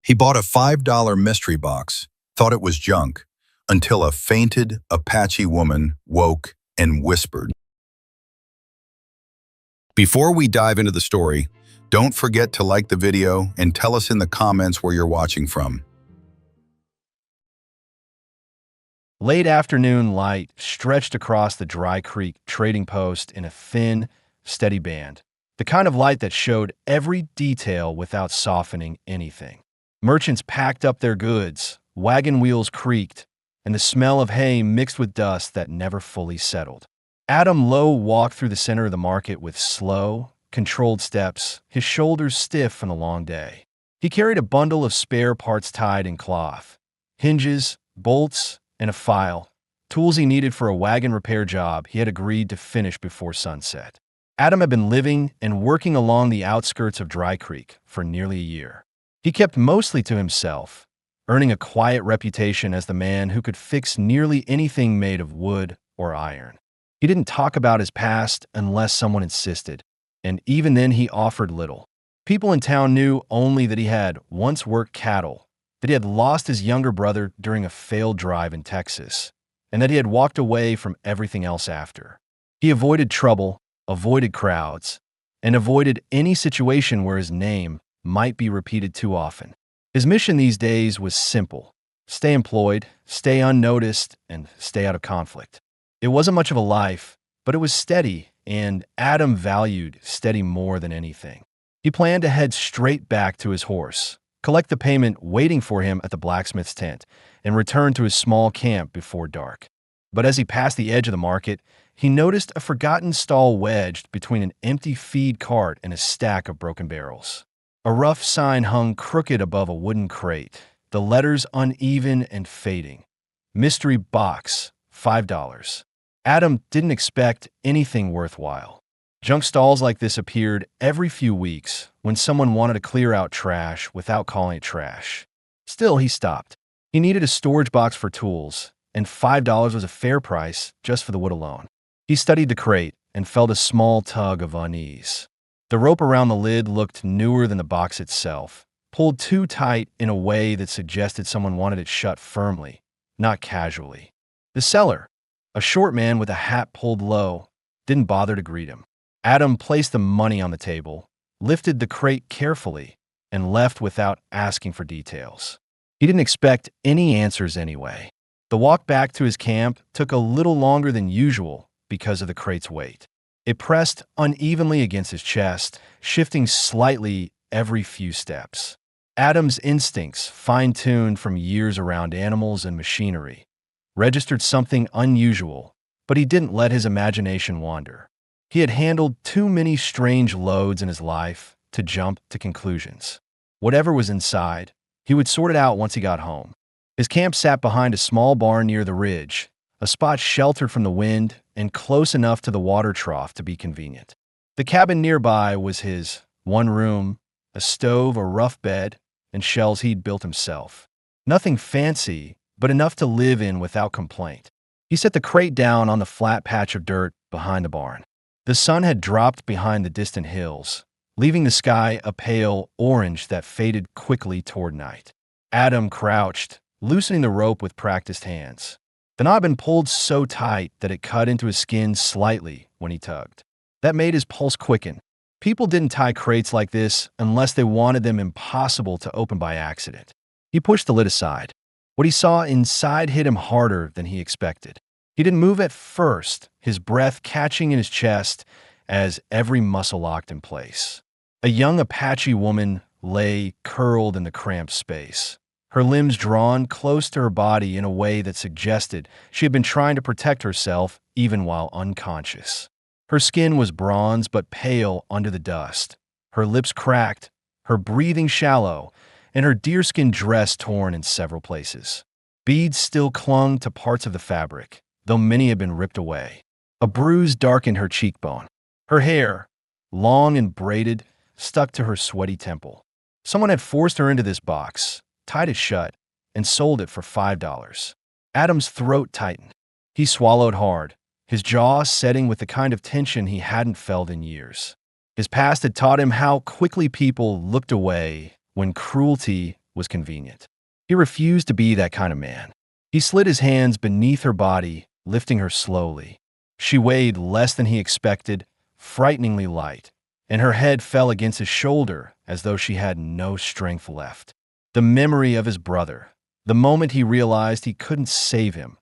He bought a $5 mystery box, thought it was junk, until a fainted Apache woman woke and whispered. Before we dive into the story, don't forget to like the video and tell us in the comments where you're watching from. Late afternoon light stretched across the dry creek trading post in a thin, steady band. The kind of light that showed every detail without softening anything. Merchants packed up their goods, wagon wheels creaked, and the smell of hay mixed with dust that never fully settled. Adam Lowe walked through the center of the market with slow, controlled steps, his shoulders stiff from the long day. He carried a bundle of spare parts tied in cloth, hinges, bolts, and a file, tools he needed for a wagon repair job he had agreed to finish before sunset. Adam had been living and working along the outskirts of Dry Creek for nearly a year. He kept mostly to himself, earning a quiet reputation as the man who could fix nearly anything made of wood or iron. He didn't talk about his past unless someone insisted, and even then he offered little. People in town knew only that he had once worked cattle, that he had lost his younger brother during a failed drive in Texas, and that he had walked away from everything else after. He avoided trouble, avoided crowds, and avoided any situation where his name might be repeated too often. His mission these days was simple: stay employed, stay unnoticed, and stay out of conflict. It wasn't much of a life, but it was steady, and Adam valued steady more than anything. He planned to head straight back to his horse, collect the payment waiting for him at the blacksmith's tent, and return to his small camp before dark. But as he passed the edge of the market, he noticed a forgotten stall wedged between an empty feed cart and a stack of broken barrels. A rough sign hung crooked above a wooden crate, the letters uneven and fading. Mystery box, $5. Adam didn't expect anything worthwhile. Junk stalls like this appeared every few weeks when someone wanted to clear out trash without calling it trash. Still, he stopped. He needed a storage box for tools, and $5 was a fair price just for the wood alone. He studied the crate and felt a small tug of unease. The rope around the lid looked newer than the box itself, pulled too tight in a way that suggested someone wanted it shut firmly, not casually. The seller, a short man with a hat pulled low, didn't bother to greet him. Adam placed the money on the table, lifted the crate carefully, and left without asking for details. He didn't expect any answers anyway. The walk back to his camp took a little longer than usual because of the crate's weight. It pressed unevenly against his chest, shifting slightly every few steps. Adam's instincts, fine-tuned from years around animals and machinery, registered something unusual, but he didn't let his imagination wander. He had handled too many strange loads in his life to jump to conclusions. Whatever was inside, he would sort it out once he got home. His camp sat behind a small barn near the ridge, a spot sheltered from the wind and close enough to the water trough to be convenient. The cabin nearby was his: one room, a stove, a rough bed, and shelves he'd built himself. Nothing fancy, but enough to live in without complaint. He set the crate down on the flat patch of dirt behind the barn. The sun had dropped behind the distant hills, leaving the sky a pale orange that faded quickly toward night. Adam crouched, loosening the rope with practiced hands. The knob had been pulled so tight that it cut into his skin slightly when he tugged. That made his pulse quicken. People didn't tie crates like this unless they wanted them impossible to open by accident. He pushed the lid aside. What he saw inside hit him harder than he expected. He didn't move at first, his breath catching in his chest as every muscle locked in place. A young Apache woman lay curled in the cramped space, her limbs drawn close to her body in a way that suggested she had been trying to protect herself even while unconscious. Her skin was bronze but pale under the dust, her lips cracked, her breathing shallow, and her deerskin dress torn in several places. Beads still clung to parts of the fabric, though many had been ripped away. A bruise darkened her cheekbone. Her hair, long and braided, stuck to her sweaty temple. Someone had forced her into this box, tied it shut, and sold it for $5. Adam's throat tightened. He swallowed hard, his jaw setting with the kind of tension he hadn't felt in years. His past had taught him how quickly people looked away when cruelty was convenient. He refused to be that kind of man. He slid his hands beneath her body, lifting her slowly. She weighed less than he expected, frighteningly light, and her head fell against his shoulder as though she had no strength left. The memory of his brother, the moment he realized he couldn't save him,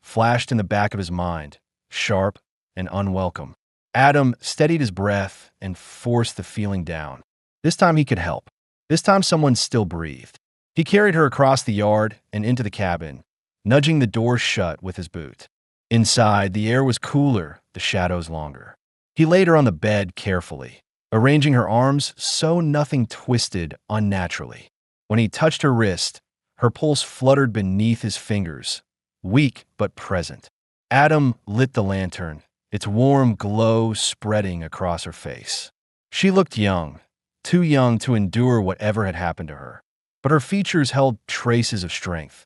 flashed in the back of his mind, sharp and unwelcome. Adam steadied his breath and forced the feeling down. This time he could help. This time someone still breathed. He carried her across the yard and into the cabin, nudging the door shut with his boot. Inside, the air was cooler, the shadows longer. He laid her on the bed carefully, arranging her arms so nothing twisted unnaturally. When he touched her wrist, her pulse fluttered beneath his fingers, weak but present. Adam lit the lantern, its warm glow spreading across her face. She looked young, too young to endure whatever had happened to her, but her features held traces of strength.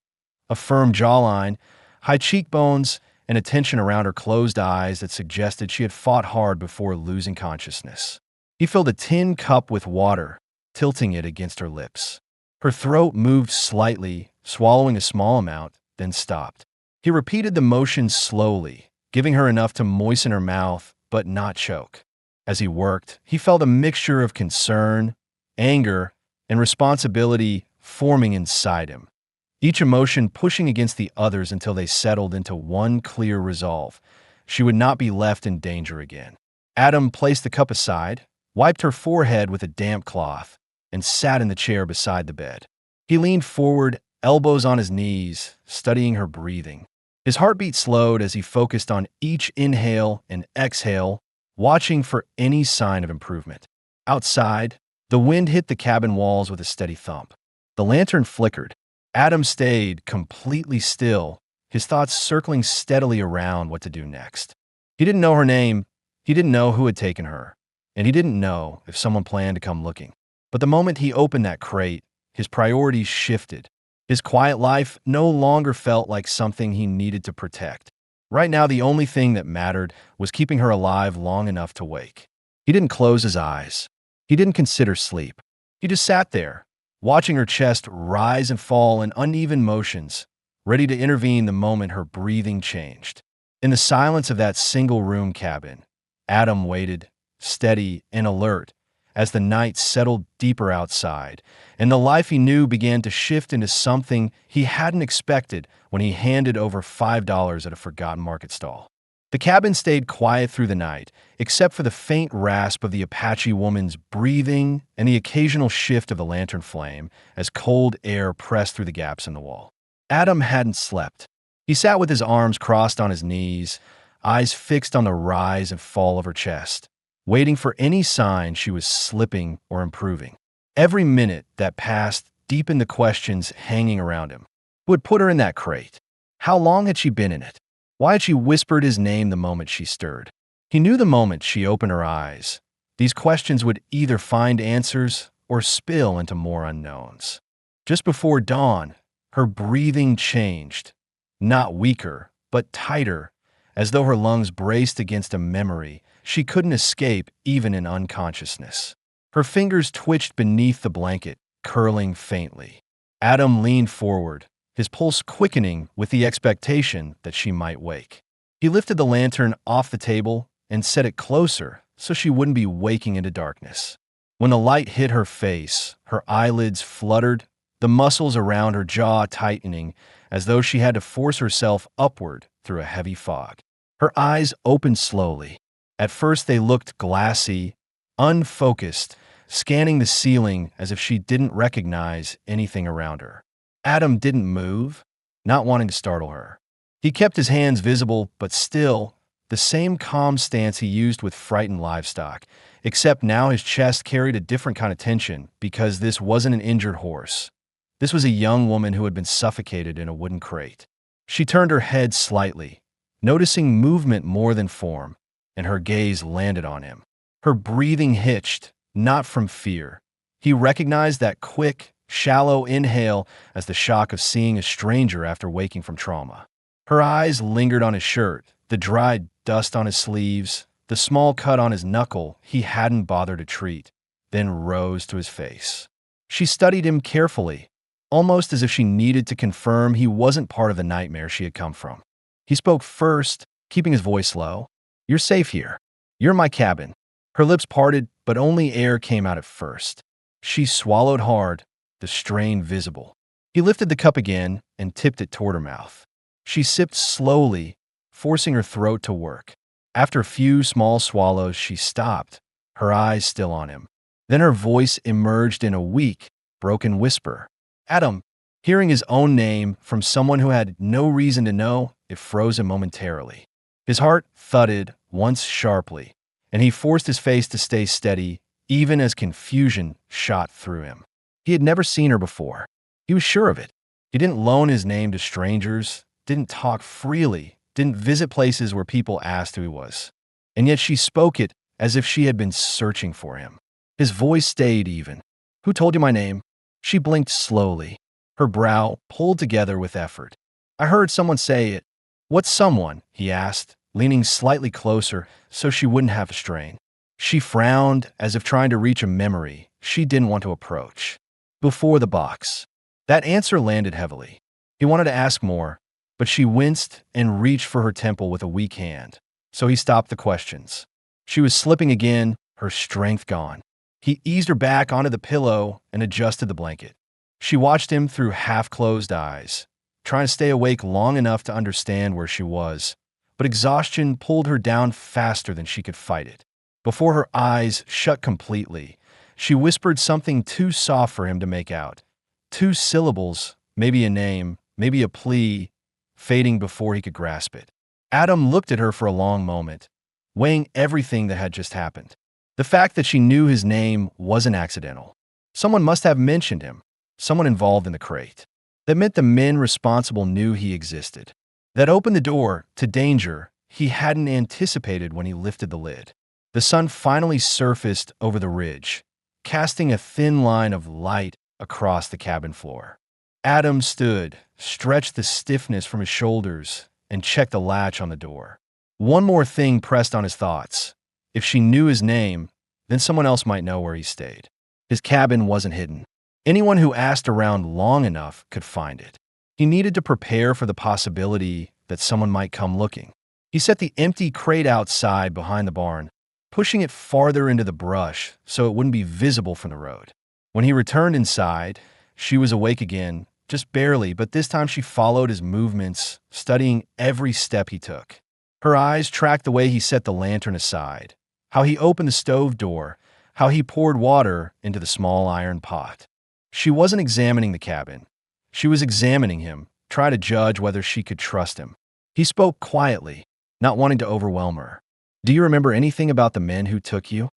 A firm jawline, high cheekbones, and a tension around her closed eyes that suggested she had fought hard before losing consciousness. He filled a tin cup with water, tilting it against her lips. Her throat moved slightly, swallowing a small amount, then stopped. He repeated the motion slowly, giving her enough to moisten her mouth but not choke. As he worked, he felt a mixture of concern, anger, and responsibility forming inside him, each emotion pushing against the others until they settled into one clear resolve. She would not be left in danger again. Adam placed the cup aside, wiped her forehead with a damp cloth, and sat in the chair beside the bed. He leaned forward, elbows on his knees, studying her breathing. His heartbeat slowed as he focused on each inhale and exhale, watching for any sign of improvement. Outside, the wind hit the cabin walls with a steady thump. The lantern flickered. Adam stayed completely still, his thoughts circling steadily around what to do next. He didn't know her name, he didn't know who had taken her, and he didn't know if someone planned to come looking. But the moment he opened that crate, his priorities shifted. His quiet life no longer felt like something he needed to protect. Right now, the only thing that mattered was keeping her alive long enough to wake. He didn't close his eyes. He didn't consider sleep. He just sat there, watching her chest rise and fall in uneven motions, ready to intervene the moment her breathing changed. In the silence of that single-room cabin, Adam waited, steady and alert, as the night settled deeper outside, and the life he knew began to shift into something he hadn't expected when he handed over $5 at a forgotten market stall. The cabin stayed quiet through the night, except for the faint rasp of the Apache woman's breathing and the occasional shift of the lantern flame as cold air pressed through the gaps in the wall. Adam hadn't slept. He sat with his arms crossed on his knees, eyes fixed on the rise and fall of her chest, waiting for any sign she was slipping or improving. Every minute that passed deepened the questions hanging around him. Who had put her in that crate? How long had she been in it? Why had she whispered his name the moment she stirred? He knew the moment she opened her eyes, these questions would either find answers or spill into more unknowns. Just before dawn, her breathing changed, not weaker, but tighter, as though her lungs braced against a memory she couldn't escape even in unconsciousness. Her fingers twitched beneath the blanket, curling faintly. Adam leaned forward, his pulse quickening with the expectation that she might wake. He lifted the lantern off the table and set it closer so she wouldn't be waking into darkness. When the light hit her face, her eyelids fluttered, the muscles around her jaw tightening as though she had to force herself upward through a heavy fog. Her eyes opened slowly. At first they looked glassy, unfocused, scanning the ceiling as if she didn't recognize anything around her. Adam didn't move, not wanting to startle her. He kept his hands visible, but still, the same calm stance he used with frightened livestock, except now his chest carried a different kind of tension because this wasn't an injured horse. This was a young woman who had been suffocated in a wooden crate. She turned her head slightly, noticing movement more than form, and her gaze landed on him. Her breathing hitched, not from fear. He recognized that quick, shallow inhale as the shock of seeing a stranger after waking from trauma. Her eyes lingered on his shirt, the dried dust on his sleeves, the small cut on his knuckle he hadn't bothered to treat, then rose to his face. She studied him carefully, almost as if she needed to confirm he wasn't part of the nightmare she had come from. He spoke first, keeping his voice low. "You're safe here. You're in my cabin." Her lips parted, but only air came out at first. She swallowed hard, the strain visible. He lifted the cup again and tipped it toward her mouth. She sipped slowly, forcing her throat to work. After a few small swallows, she stopped, her eyes still on him. Then her voice emerged in a weak, broken whisper. "Adam." Hearing his own name from someone who had no reason to know, it froze him momentarily. His heart thudded once sharply, and he forced his face to stay steady, even as confusion shot through him. He had never seen her before. He was sure of it. He didn't loan his name to strangers, didn't talk freely, didn't visit places where people asked who he was. And yet she spoke it as if she had been searching for him. His voice stayed even. "Who told you my name?" She blinked slowly, her brow pulled together with effort. "I heard someone say it." "What's someone?" he asked, leaning slightly closer so she wouldn't have to strain. She frowned as if trying to reach a memory she didn't want to approach. "Before the box." That answer landed heavily. He wanted to ask more, but she winced and reached for her temple with a weak hand. So he stopped the questions. She was slipping again, her strength gone. He eased her back onto the pillow and adjusted the blanket. She watched him through half-closed eyes, trying to stay awake long enough to understand where she was, but exhaustion pulled her down faster than she could fight it. Before her eyes shut completely, she whispered something too soft for him to make out. 2 syllables, maybe a name, maybe a plea, fading before he could grasp it. Adam looked at her for a long moment, weighing everything that had just happened. The fact that she knew his name wasn't accidental. Someone must have mentioned him, someone involved in the crate. That meant the men responsible knew he existed. That opened the door to danger he hadn't anticipated when he lifted the lid. The sun finally surfaced over the ridge, casting a thin line of light across the cabin floor. Adam stood, stretched the stiffness from his shoulders, and checked the latch on the door. One more thing pressed on his thoughts. If she knew his name, then someone else might know where he stayed. His cabin wasn't hidden. Anyone who asked around long enough could find it. He needed to prepare for the possibility that someone might come looking. He set the empty crate outside behind the barn, pushing it farther into the brush so it wouldn't be visible from the road. When he returned inside, she was awake again, just barely, but this time she followed his movements, studying every step he took. Her eyes tracked the way he set the lantern aside, how he opened the stove door, how he poured water into the small iron pot. She wasn't examining the cabin. She was examining him, trying to judge whether she could trust him. He spoke quietly, not wanting to overwhelm her. "Do you remember anything about the men who took you?"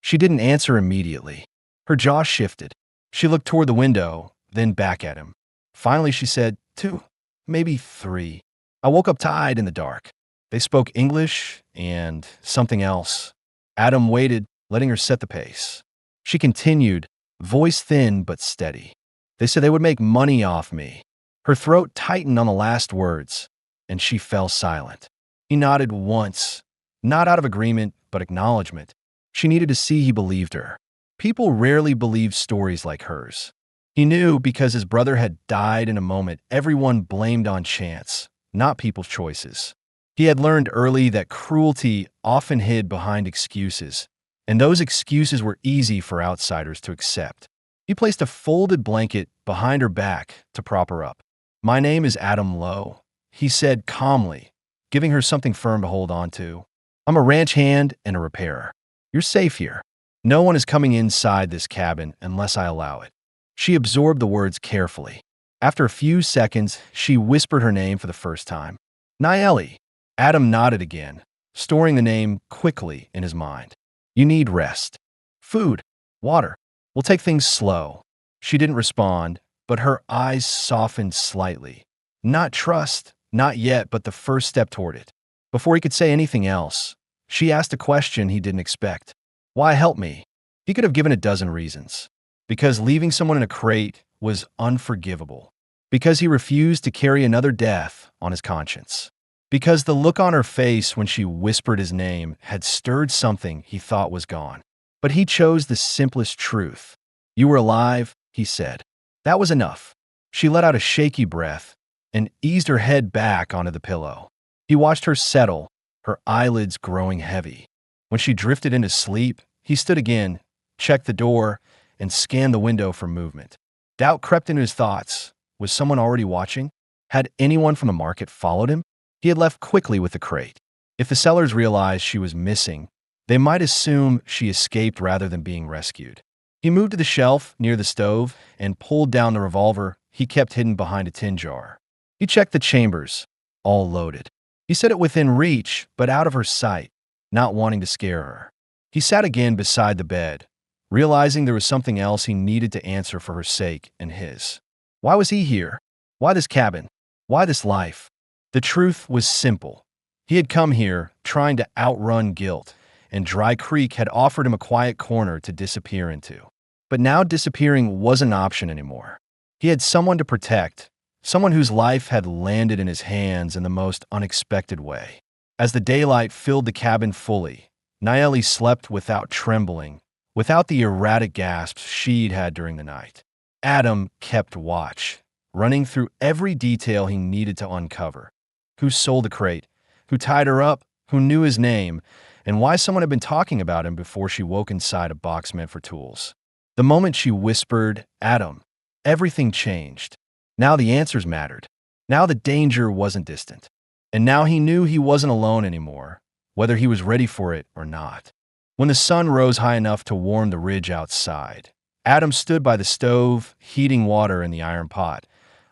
She didn't answer immediately. Her jaw shifted. She looked toward the window, then back at him. Finally, she said, 2, maybe 3. I woke up tired in the dark. They spoke English and something else. Adam waited, letting her set the pace. She continued, voice thin but steady. They said they would make money off me. Her throat tightened on the last words, and she fell silent. He nodded once, not out of agreement, but acknowledgement. She needed to see he believed her. People rarely believed stories like hers. He knew because his brother had died in a moment everyone blamed on chance, not people's choices. He had learned early that cruelty often hid behind excuses, and those excuses were easy for outsiders to accept. He placed a folded blanket behind her back to prop her up. "My name is Adam Lowe," he said calmly, giving her something firm to hold on to. "I'm a ranch hand and a repairer. You're safe here. No one is coming inside this cabin unless I allow it." She absorbed the words carefully. After a few seconds, she whispered her name for the first time. "Naeli." Adam nodded again, storing the name quickly in his mind. "You need rest. Food. Water. We'll take things slow." She didn't respond, but her eyes softened slightly. Not trust, not yet, but the first step toward it. Before he could say anything else, she asked a question he didn't expect. "Why help me?" He could have given a dozen reasons. Because leaving someone in a crate was unforgivable. Because he refused to carry another death on his conscience. Because the look on her face when she whispered his name had stirred something he thought was gone. But he chose the simplest truth. "You were alive," he said. That was enough. She let out a shaky breath and eased her head back onto the pillow. He watched her settle, her eyelids growing heavy. When she drifted into sleep, he stood again, checked the door, and scanned the window for movement. Doubt crept into his thoughts. Was someone already watching? Had anyone from the market followed him? He had left quickly with the crate. If the sellers realized she was missing, they might assume she escaped rather than being rescued. He moved to the shelf near the stove and pulled down the revolver he kept hidden behind a tin jar. He checked the chambers, all loaded. He set it within reach, but out of her sight, not wanting to scare her. He sat again beside the bed, realizing there was something else he needed to answer for her sake and his. Why was he here? Why this cabin? Why this life? The truth was simple. He had come here trying to outrun guilt, and Dry Creek had offered him a quiet corner to disappear into. But now disappearing wasn't an option anymore. He had someone to protect, someone whose life had landed in his hands in the most unexpected way. As the daylight filled the cabin fully, Nayeli slept without trembling, without the erratic gasps she'd had during the night. Adam kept watch, running through every detail he needed to uncover. Who sold the crate? Who tied her up? Who knew his name? And why someone had been talking about him before she woke inside a box meant for tools. The moment she whispered, "Adam," everything changed. Now the answers mattered. Now the danger wasn't distant. And now he knew he wasn't alone anymore, whether he was ready for it or not. When the sun rose high enough to warm the ridge outside, Adam stood by the stove, heating water in the iron pot,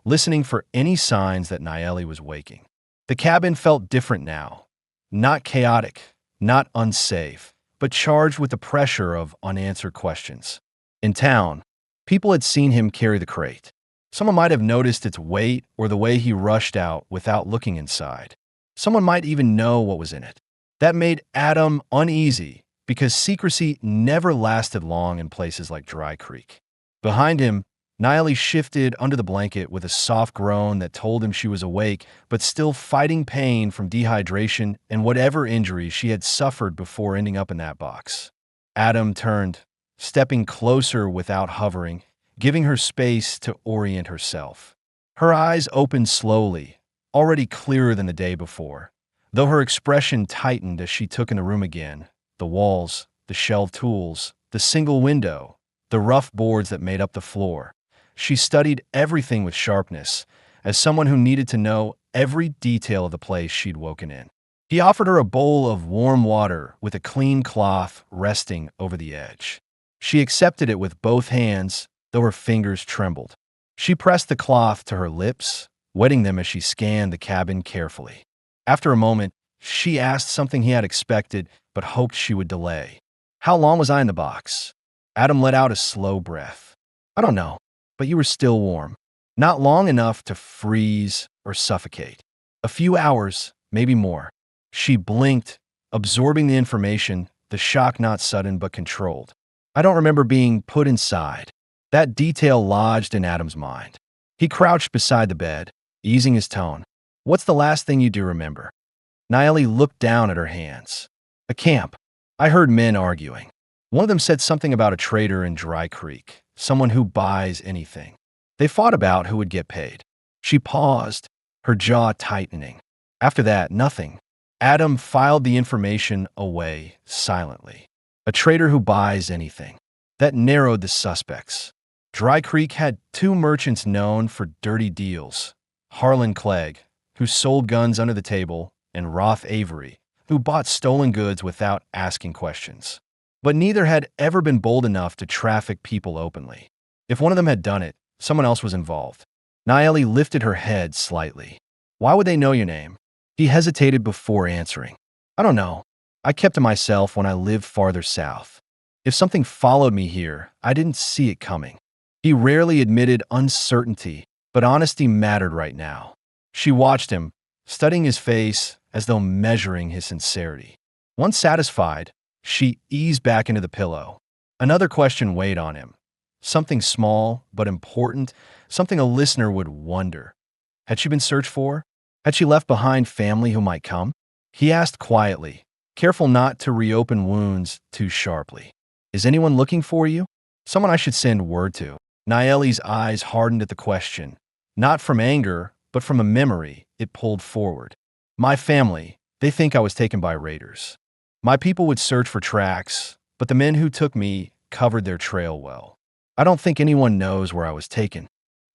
listening for any signs that Nayeli was waking. The cabin felt different now. Not chaotic, not unsafe, but charged with the pressure of unanswered questions. In town, people had seen him carry the crate. Someone might have noticed its weight or the way he rushed out without looking inside. Someone might even know what was in it. That made Adam uneasy because secrecy never lasted long in places like Dry Creek. Behind him, Nayeli shifted under the blanket with a soft groan that told him she was awake, but still fighting pain from dehydration and whatever injuries she had suffered before ending up in that box. Adam turned, stepping closer without hovering, giving her space to orient herself. Her eyes opened slowly, already clearer than the day before, though her expression tightened as she took in the room again. The walls, the shelved tools, the single window, the rough boards that made up the floor. She studied everything with sharpness, as someone who needed to know every detail of the place she'd woken in. He offered her a bowl of warm water with a clean cloth resting over the edge. She accepted it with both hands, though her fingers trembled. She pressed the cloth to her lips, wetting them as she scanned the cabin carefully. After a moment, she asked something he had expected but hoped she would delay. "How long was I in the box?" Adam let out a slow breath. "I don't know, but you were still warm. Not long enough to freeze or suffocate. A few hours, maybe more." She blinked, absorbing the information, the shock not sudden but controlled. "I don't remember being put inside." That detail lodged in Adam's mind. He crouched beside the bed, easing his tone. "What's the last thing you do remember?" Nayeli looked down at her hands. "A camp. I heard men arguing. One of them said something about a trader in Dry Creek, someone who buys anything. They fought about who would get paid." She paused, her jaw tightening. After that, nothing. Adam filed the information away silently. A trader who buys anything. That narrowed the suspects. Dry Creek had two merchants known for dirty deals. Harlan Clegg, who sold guns under the table, and Roth Avery, who bought stolen goods without asking questions. But neither had ever been bold enough to traffic people openly. If one of them had done it, someone else was involved. Nayeli lifted her head slightly. "Why would they know your name?" He hesitated before answering. "I don't know. I kept to myself when I lived farther south. If something followed me here, I didn't see it coming." He rarely admitted uncertainty, but honesty mattered right now. She watched him, studying his face as though measuring his sincerity. Once satisfied, she eased back into the pillow. Another question weighed on him. Something small but important, something a listener would wonder. Had she been searched for? Had she left behind family who might come? He asked quietly, careful not to reopen wounds too sharply. "Is anyone looking for you? Someone I should send word to?" Nayeli's eyes hardened at the question, Not from anger, but from a memory it pulled forward. My family, they think I was taken by raiders. My people would search for tracks, but the men who took me covered their trail well. I don't think anyone knows where I was taken.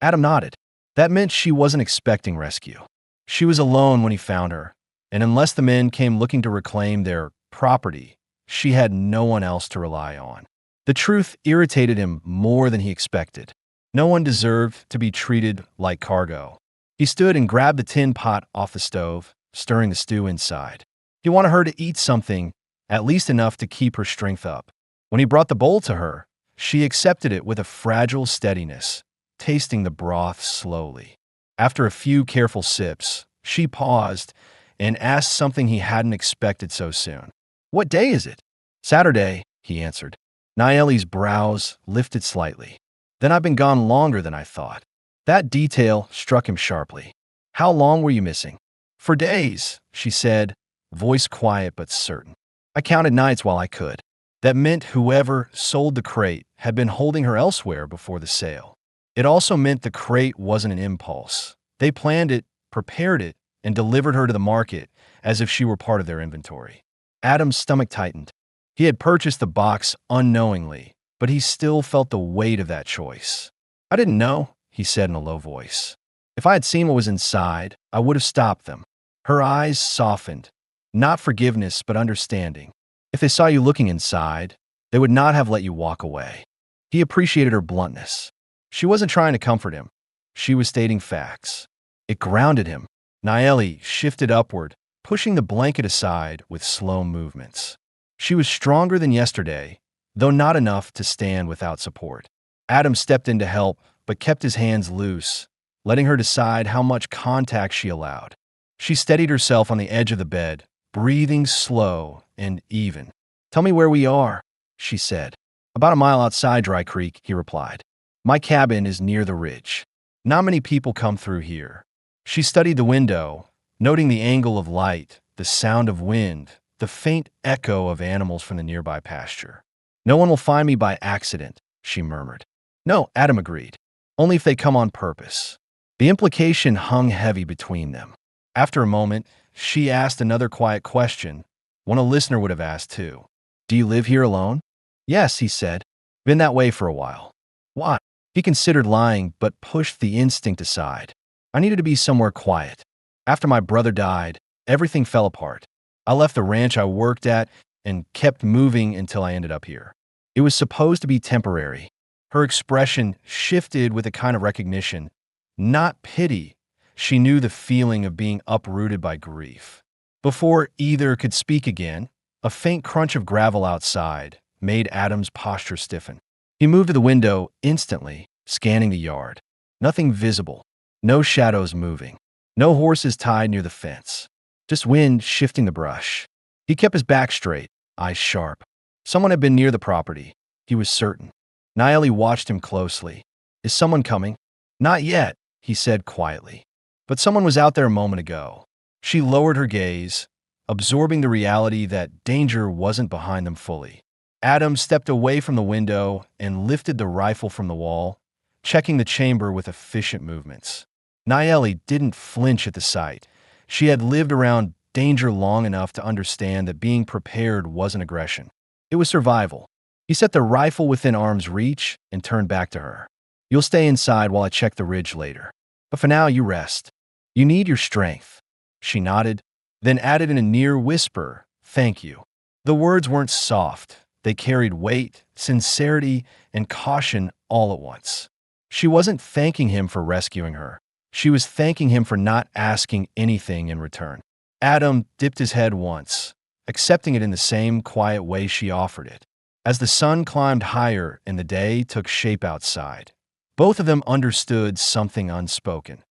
Adam nodded. That meant she wasn't expecting rescue. She was alone when he found her, and unless the men came looking to reclaim their property, she had no one else to rely on. The truth irritated him more than he expected. No one deserved to be treated like cargo. He stood and grabbed the tin pot off the stove, stirring the stew inside. He wanted her to eat something, at least enough to keep her strength up. When he brought the bowl to her, she accepted it with a fragile steadiness, tasting the broth slowly. After a few careful sips, she paused and asked something he hadn't expected so soon. "What day is it?" "Saturday," he answered. Naeli's brows lifted slightly. "Then I've been gone longer than I thought." That detail struck him sharply. "How long were you missing?" "For days," she said, voice quiet but certain. "I counted nights while I could." That meant whoever sold the crate had been holding her elsewhere before the sale. It also meant the crate wasn't an impulse. They planned it, prepared it, and delivered her to the market as if she were part of their inventory. Adam's stomach tightened. He had purchased the box unknowingly, but he still felt the weight of that choice. "I didn't know," he said in a low voice. "If I had seen what was inside, I would have stopped them." Her eyes softened. Not forgiveness, but understanding. If they saw you looking inside, they would not have let you walk away. He appreciated her bluntness. She wasn't trying to comfort him. She was stating facts. It grounded him. Naeli shifted upward, pushing the blanket aside with slow movements. She was stronger than yesterday, though not enough to stand without support. Adam stepped in to help, but kept his hands loose, letting her decide how much contact she allowed. She steadied herself on the edge of the bed, breathing slow and even. "Tell me where we are," she said. "About a mile outside Dry Creek," he replied. "My cabin is near the ridge. Not many people come through here." She studied the window, noting the angle of light, the sound of wind, the faint echo of animals from the nearby pasture. "No one will find me by accident," she murmured. "No," Adam agreed. "Only if they come on purpose." The implication hung heavy between them. After a moment, she asked another quiet question, one a listener would have asked too. "Do you live here alone?" "Yes," he said. "Been that way for a while." "Why?" He considered lying, but pushed the instinct aside. "I needed to be somewhere quiet. After my brother died, everything fell apart. I left the ranch I worked at and kept moving until I ended up here. It was supposed to be temporary." Her expression shifted with a kind of recognition, not pity. She knew the feeling of being uprooted by grief. Before either could speak again, a faint crunch of gravel outside made Adam's posture stiffen. He moved to the window instantly, scanning the yard. Nothing visible, no shadows moving, no horses tied near the fence, just wind shifting the brush. He kept his back straight, eyes sharp. Someone had been near the property, he was certain. Naeli watched him closely. "Is someone coming?" "Not yet," he said quietly. "But someone was out there a moment ago." She lowered her gaze, absorbing the reality that danger wasn't behind them fully. Adam stepped away from the window and lifted the rifle from the wall, checking the chamber with efficient movements. Naeli didn't flinch at the sight. She had lived around danger long enough to understand that being prepared wasn't aggression. It was survival. He set the rifle within arm's reach and turned back to her. "You'll stay inside while I check the ridge later. But for now, you rest. You need your strength." She nodded, then added in a near whisper, "Thank you." The words weren't soft. They carried weight, sincerity, and caution all at once. She wasn't thanking him for rescuing her. She was thanking him for not asking anything in return. Adam dipped his head once, accepting it in the same quiet way she offered it. As the sun climbed higher and the day took shape outside, both of them understood something unspoken.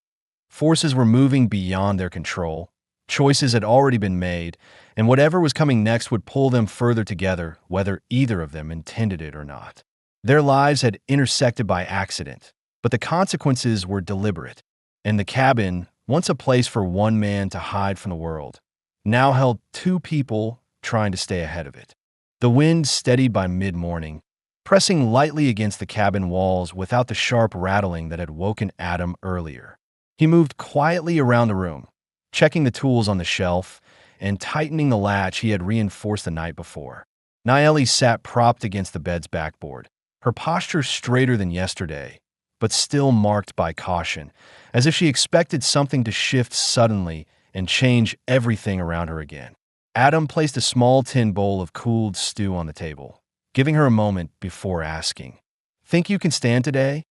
Forces were moving beyond their control. Choices had already been made, and whatever was coming next would pull them further together, whether either of them intended it or not. Their lives had intersected by accident, but the consequences were deliberate, and the cabin, once a place for one man to hide from the world, now held two people trying to stay ahead of it. The wind steadied by mid-morning, pressing lightly against the cabin walls without the sharp rattling that had woken Adam earlier. He moved quietly around the room, checking the tools on the shelf and tightening the latch he had reinforced the night before. Nayeli sat propped against the bed's backboard, her posture straighter than yesterday, but still marked by caution, as if she expected something to shift suddenly and change everything around her again. Adam placed a small tin bowl of cooled stew on the table, giving her a moment before asking, "Think you can stand today?"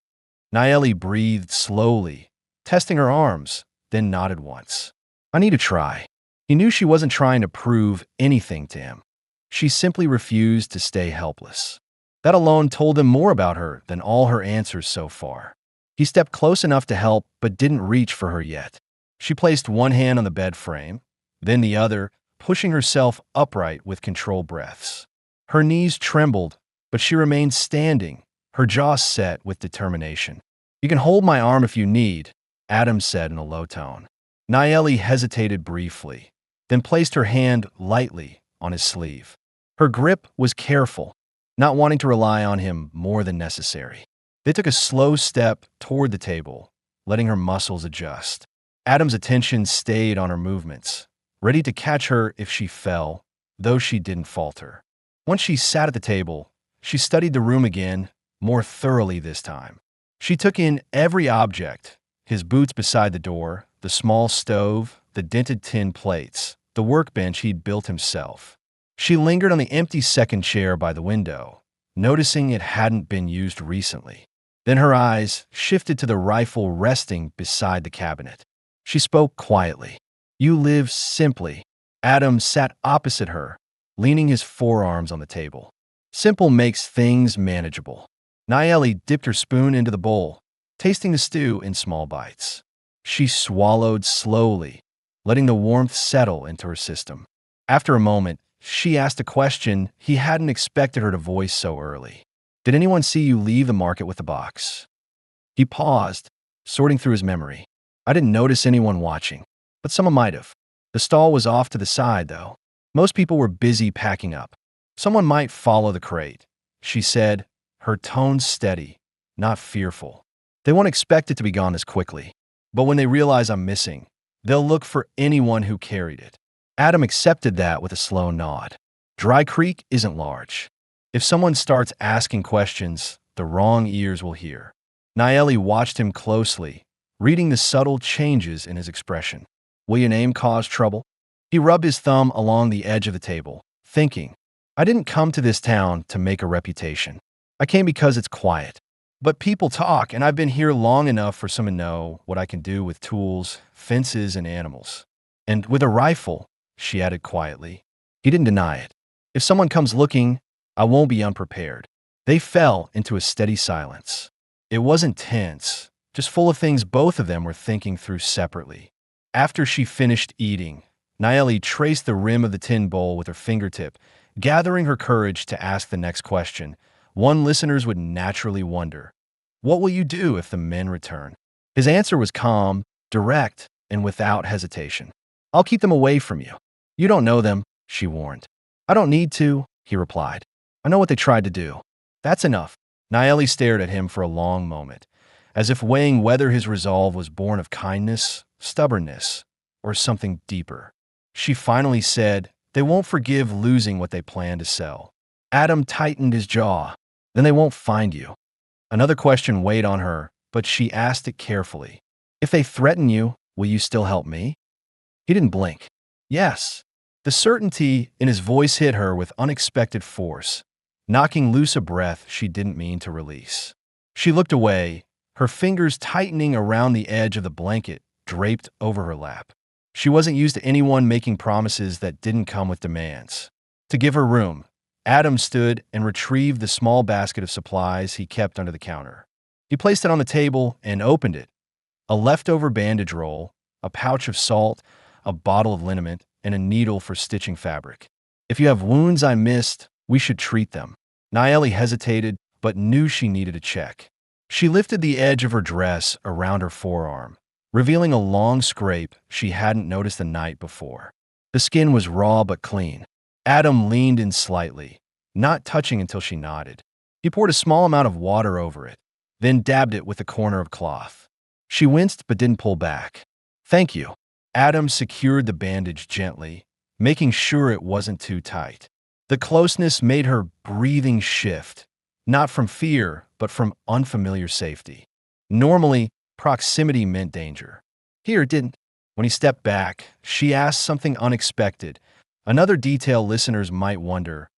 Nayeli breathed slowly, testing her arms, then nodded once. "I need to try." He knew she wasn't trying to prove anything to him. She simply refused to stay helpless. That alone told him more about her than all her answers so far. He stepped close enough to help, but didn't reach for her yet. She placed one hand on the bed frame, then the other, pushing herself upright with controlled breaths. Her knees trembled, but she remained standing, her jaw set with determination. "You can hold my arm if you need," Adam said in a low tone. Nayeli hesitated briefly, then placed her hand lightly on his sleeve. Her grip was careful, not wanting to rely on him more than necessary. They took a slow step toward the table, letting her muscles adjust. Adam's attention stayed on her movements, ready to catch her if she fell, though she didn't falter. Once she sat at the table, she studied the room again, more thoroughly this time. She took in every object, his boots beside the door, the small stove, the dented tin plates, the workbench he'd built himself. She lingered on the empty second chair by the window, noticing it hadn't been used recently. Then her eyes shifted to the rifle resting beside the cabinet. She spoke quietly. "You live simply." Adam sat opposite her, leaning his forearms on the table. "Simple makes things manageable." Nayeli dipped her spoon into the bowl, tasting the stew in small bites. She swallowed slowly, letting the warmth settle into her system. After a moment, she asked a question he hadn't expected her to voice so early. "Did anyone see you leave the market with the box?" He paused, sorting through his memory. "I didn't notice anyone watching, but someone might have. The stall was off to the side, though. Most people were busy packing up. Someone might follow the crate," she said, her tone steady, not fearful. "They won't expect it to be gone as quickly. But when they realize I'm missing, they'll look for anyone who carried it." Adam accepted that with a slow nod. Dry Creek isn't large. If someone starts asking questions, the wrong ears will hear. Nayeli watched him closely, reading the subtle changes in his expression. "Will your name cause trouble?" He rubbed his thumb along the edge of the table, thinking, "I didn't come to this town to make a reputation. I came because it's quiet. But people talk, and I've been here long enough for someone to know what I can do with tools, fences, and animals. And with a rifle," she added quietly. He didn't deny it. "If someone comes looking, I won't be unprepared." They fell into a steady silence. It wasn't tense, just full of things both of them were thinking through separately. After she finished eating, Nayeli traced the rim of the tin bowl with her fingertip, gathering her courage to ask the next question. One listeners would naturally wonder, "What will you do if the men return?" His answer was calm, direct, and without hesitation. "I'll keep them away from you. You don't know them," she warned. "I don't need to," he replied. "I know what they tried to do." "That's enough." Nayeli stared at him for a long moment, as if weighing whether his resolve was born of kindness, stubbornness, or something deeper. She finally said, "They won't forgive losing what they plan to sell." Adam tightened his jaw. "Then they won't find you." Another question weighed on her, but she asked it carefully. "If they threaten you, will you still help me?" He didn't blink. "Yes." The certainty in his voice hit her with unexpected force, knocking loose a breath she didn't mean to release. She looked away, her fingers tightening around the edge of the blanket draped over her lap. She wasn't used to anyone making promises that didn't come with demands. To give her room, Adam stood and retrieved the small basket of supplies he kept under the counter. He placed it on the table and opened it. A leftover bandage roll, a pouch of salt, a bottle of liniment, and a needle for stitching fabric. "If you have wounds I missed, we should treat them." Nayeli hesitated, but knew she needed a check. She lifted the edge of her dress around her forearm, revealing a long scrape she hadn't noticed the night before. The skin was raw but clean. Adam leaned in slightly, not touching until she nodded. He poured a small amount of water over it, then dabbed it with a corner of cloth. She winced but didn't pull back. "Thank you." Adam secured the bandage gently, making sure it wasn't too tight. The closeness made her breathing shift, not from fear, but from unfamiliar safety. Normally, proximity meant danger. Here it didn't. When he stepped back, she asked something unexpected. Another detail listeners might wonder: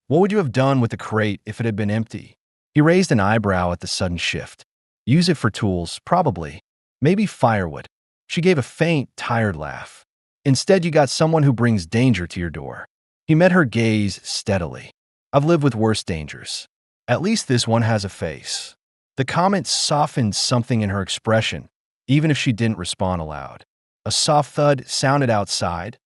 what would you have done with the crate if it had been empty? He raised an eyebrow at the sudden shift. Use it for tools, probably. Maybe firewood. She gave a faint, tired laugh. Instead, you got someone who brings danger to your door. He met her gaze steadily. I've lived with worse dangers. At least this one has a face. The comment softened something in her expression, even if she didn't respond aloud. A soft thud sounded outside,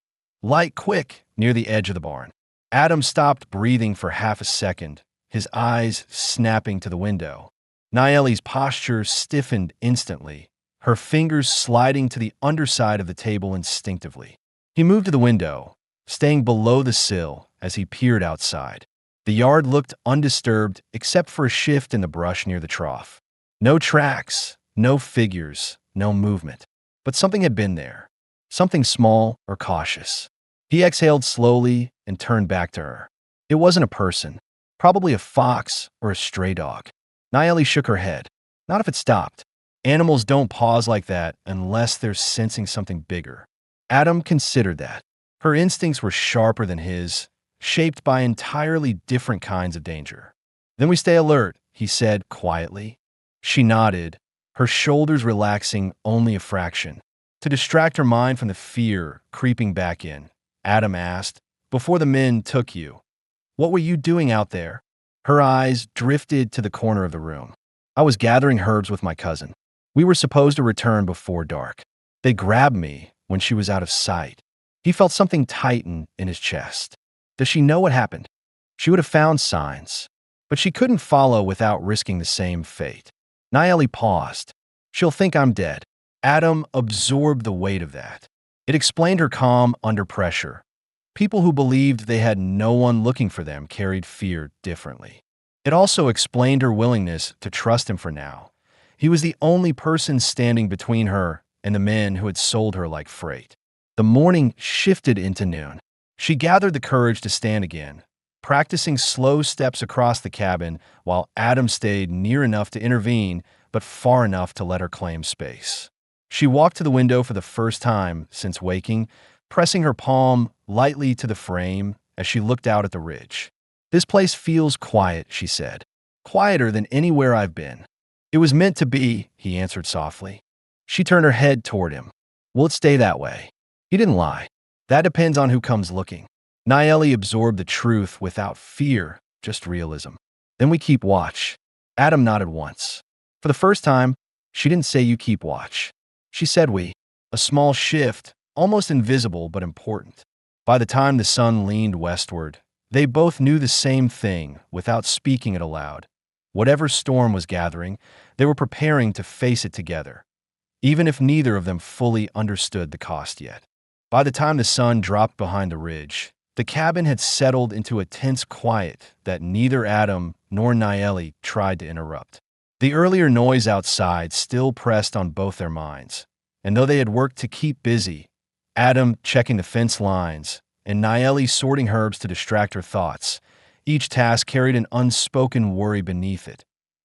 light, quick, near the edge of the barn. Adam stopped breathing for half a second, his eyes snapping to the window. Nayeli's posture stiffened instantly, her fingers sliding to the underside of the table instinctively. He moved to the window, staying below the sill as he peered outside. The yard looked undisturbed except for a shift in the brush near the trough. No tracks, no figures, no movement. But something had been there. Something small or cautious. He exhaled slowly and turned back to her. It wasn't a person. Probably a fox or a stray dog. Nayeli shook her head. Not if it stopped. Animals don't pause like that unless they're sensing something bigger. Adam considered that. Her instincts were sharper than his, shaped by entirely different kinds of danger. Then we stay alert, he said quietly. She nodded, her shoulders relaxing only a fraction. To distract her mind from the fear creeping back in, Adam asked, "Before the men took you, what were you doing out there?" Her eyes drifted to the corner of the room. "I was gathering herbs with my cousin. We were supposed to return before dark. They grabbed me when she was out of sight." He felt something tighten in his chest. Does she know what happened? She would have found signs, but she couldn't follow without risking the same fate. Nayeli paused. "She'll think I'm dead." Adam absorbed the weight of that. It explained her calm under pressure. People who believed they had no one looking for them carried fear differently. It also explained her willingness to trust him for now. He was the only person standing between her and the men who had sold her like freight. The morning shifted into noon. She gathered the courage to stand again, practicing slow steps across the cabin while Adam stayed near enough to intervene but far enough to let her claim space. She walked to the window for the first time since waking, pressing her palm lightly to the frame as she looked out at the ridge. "This place feels quiet," she said. "Quieter than anywhere I've been." "It was meant to be," he answered softly. She turned her head toward him. "Will it stay that way?" He didn't lie. "That depends on who comes looking." Nayeli absorbed the truth without fear, just realism. "Then we keep watch." Adam nodded once. For the first time, she didn't say "you keep watch." She said "we." A small shift, almost invisible but important. By the time the sun leaned westward, they both knew the same thing without speaking it aloud. Whatever storm was gathering, they were preparing to face it together, even if neither of them fully understood the cost yet. By the time the sun dropped behind the ridge, the cabin had settled into a tense quiet that neither Adam nor Nayeli tried to interrupt. The earlier noise outside still pressed on both their minds, and though they had worked to keep busy, Adam checking the fence lines and Nayeli sorting herbs to distract her thoughts, each task carried an unspoken worry beneath it.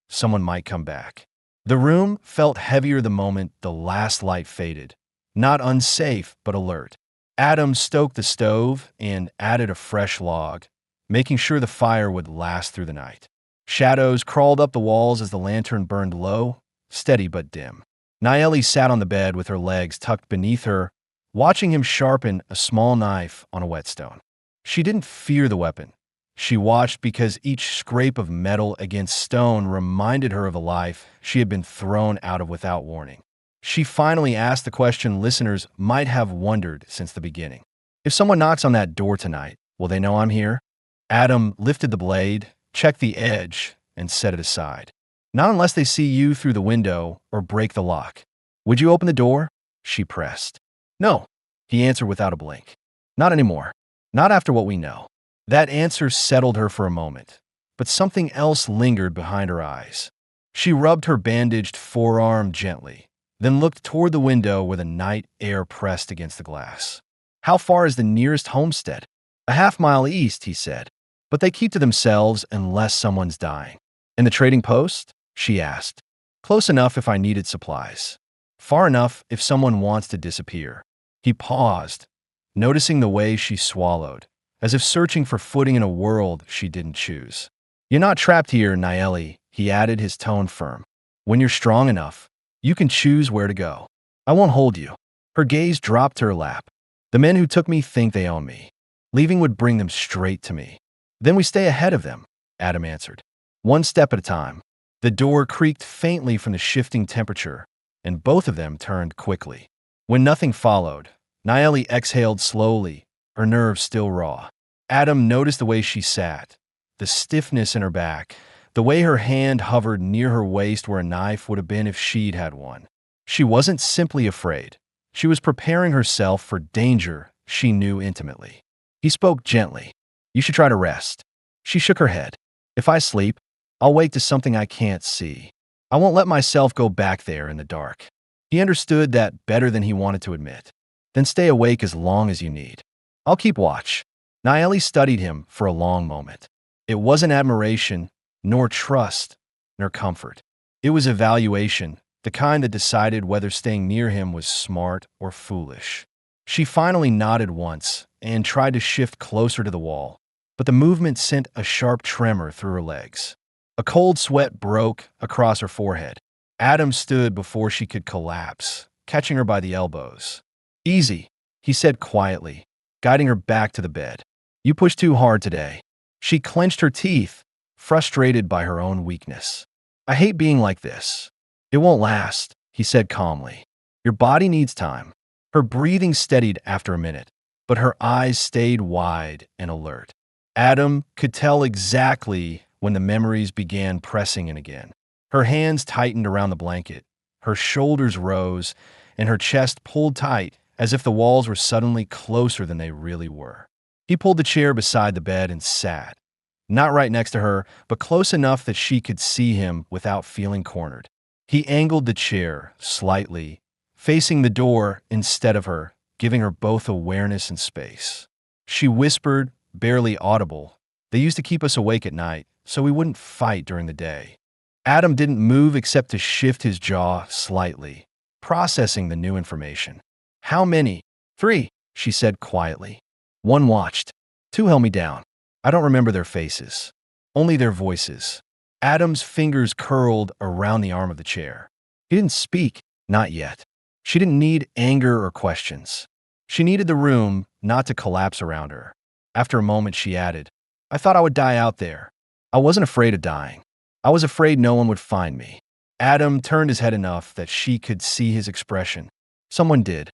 Someone might come back. The room felt heavier the moment the last light faded, not unsafe but alert. Adam stoked the stove and added a fresh log, making sure the fire would last through the night. Shadows crawled up the walls as the lantern burned low, steady but dim. Nayeli sat on the bed with her legs tucked beneath her, watching him sharpen a small knife on a whetstone. She didn't fear the weapon. She watched because each scrape of metal against stone reminded her of a life she had been thrown out of without warning. She finally asked the question listeners might have wondered since the beginning. "If someone knocks on that door tonight, will they know I'm here?" Adam lifted the blade, checked the edge, and set it aside. "Not unless they see you through the window or break the lock." "Would you open the door?" she pressed. "No," he answered without a blink. "Not anymore. Not after what we know." That answer settled her for a moment. but something else lingered behind her eyes. She rubbed her bandaged forearm gently, then looked toward the window where the night air pressed against the glass. "How far is the nearest homestead?" "A half-mile east," he said. "But they keep to themselves unless someone's dying." "And the trading post?" she asked. "Close enough if I needed supplies. Far enough if someone wants to disappear." He paused, noticing the way she swallowed, as if searching for footing in a world she didn't choose. "You're not trapped here, Naeli," he added, his tone firm. "When you're strong enough, you can choose where to go. I won't hold you." Her gaze dropped to her lap. "The men who took me think they own me. Leaving would bring them straight to me." "Then we stay ahead of them," Adam answered. "One step at a time." The door creaked faintly from the shifting temperature, and both of them turned quickly. When nothing followed, Naeli exhaled slowly, her nerves still raw. Adam noticed the way she sat, the stiffness in her back, the way her hand hovered near her waist where a knife would have been if she'd had one. She wasn't simply afraid. She was preparing herself for danger she knew intimately. He spoke gently. "You should try to rest." She shook her head. "If I sleep, I'll wake to something I can't see. I won't let myself go back there in the dark." He understood that better than he wanted to admit. "Then stay awake as long as you need. I'll keep watch." Naeli studied him for a long moment. It wasn't admiration, nor trust, nor comfort. It was evaluation, the kind that decided whether staying near him was smart or foolish. She finally nodded once and tried to shift closer to the wall, but the movement sent a sharp tremor through her legs. A cold sweat broke across her forehead. Adam stood before she could collapse, catching her by the elbows. "Easy," he said quietly, guiding her back to the bed. "You pushed too hard today." She clenched her teeth, frustrated by her own weakness. "I hate being like this." "It won't last," he said calmly. "Your body needs time." Her breathing steadied after a minute, but her eyes stayed wide and alert. Adam could tell exactly when the memories began pressing in again. Her hands tightened around the blanket, her shoulders rose, and her chest pulled tight as if the walls were suddenly closer than they really were. He pulled the chair beside the bed and sat, not right next to her, but close enough that she could see him without feeling cornered. He angled the chair slightly, facing the door instead of her, giving her both awareness and space. She whispered, barely audible, "They used to keep us awake at night, so we wouldn't fight during the day." Adam didn't move except to shift his jaw slightly, processing the new information. "How many?" "3," she said quietly. "One watched. 2 held me down. I don't remember their faces, only their voices." Adam's fingers curled around the arm of the chair. He didn't speak, not yet. She didn't need anger or questions. She needed the room not to collapse around her. After a moment, she added, "I thought I would die out there. I wasn't afraid of dying. I was afraid no one would find me." Adam turned his head enough that she could see his expression. Someone did.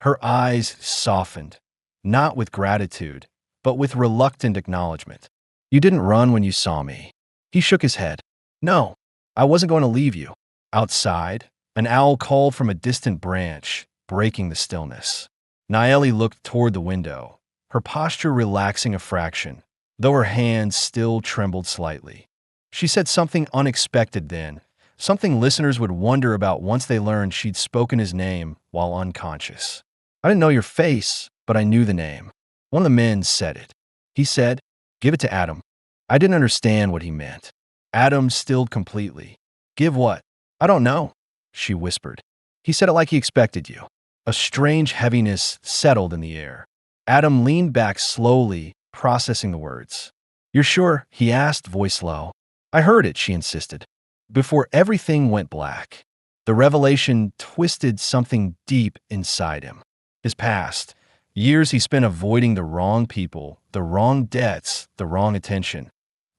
Her eyes softened, not with gratitude, but with reluctant acknowledgement. "You didn't run when you saw me." He shook his head. "No, I wasn't going to leave you." Outside, an owl called from a distant branch, breaking the stillness. Naeli looked toward the window, her posture relaxing a fraction, though her hands still trembled slightly. She said something unexpected then, something listeners would wonder about once they learned she'd spoken his name while unconscious. "I didn't know your face, but I knew the name." One of the men said it. He said, "Give it to Adam." I didn't understand what he meant. Adam stilled completely. "Give what?" "I don't know," she whispered. He said it like he expected you. A strange heaviness settled in the air. Adam leaned back slowly, processing the words. "You're sure?" he asked, voice low. "I heard it," she insisted. Before everything went black, the revelation twisted something deep inside him. His past, years he spent avoiding the wrong people, the wrong debts, the wrong attention,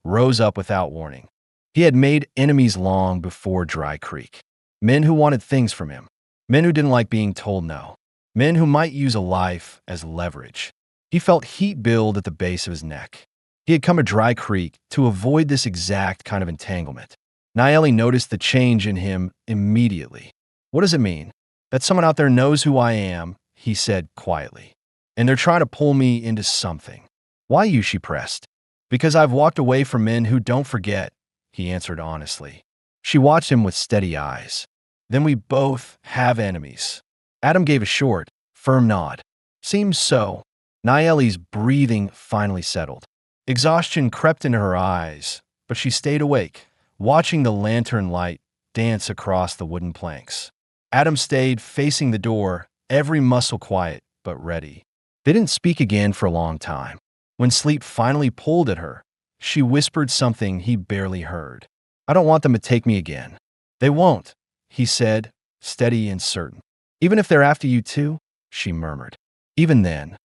rose up without warning. He had made enemies long before Dry Creek. Men who wanted things from him. Men who didn't like being told no. Men who might use a life as leverage. He felt heat build at the base of his neck. He had come to Dry Creek to avoid this exact kind of entanglement. Naeli noticed the change in him immediately. "What does it mean?" "That someone out there knows who I am," he said quietly. "And they're trying to pull me into something." "Why you?" she pressed. Because I've walked away from men who don't forget, he answered honestly. She watched him with steady eyes. Then we both have enemies. Adam gave a short, firm nod. Seems so. Nayeli's breathing finally settled. Exhaustion crept into her eyes, but she stayed awake, watching the lantern light dance across the wooden planks. Adam stayed facing the door, every muscle quiet but ready. They didn't speak again for a long time. When sleep finally pulled at her, she whispered something he barely heard. I don't want them to take me again. They won't, he said, steady and certain. Even if they're after you too, she murmured. Even then.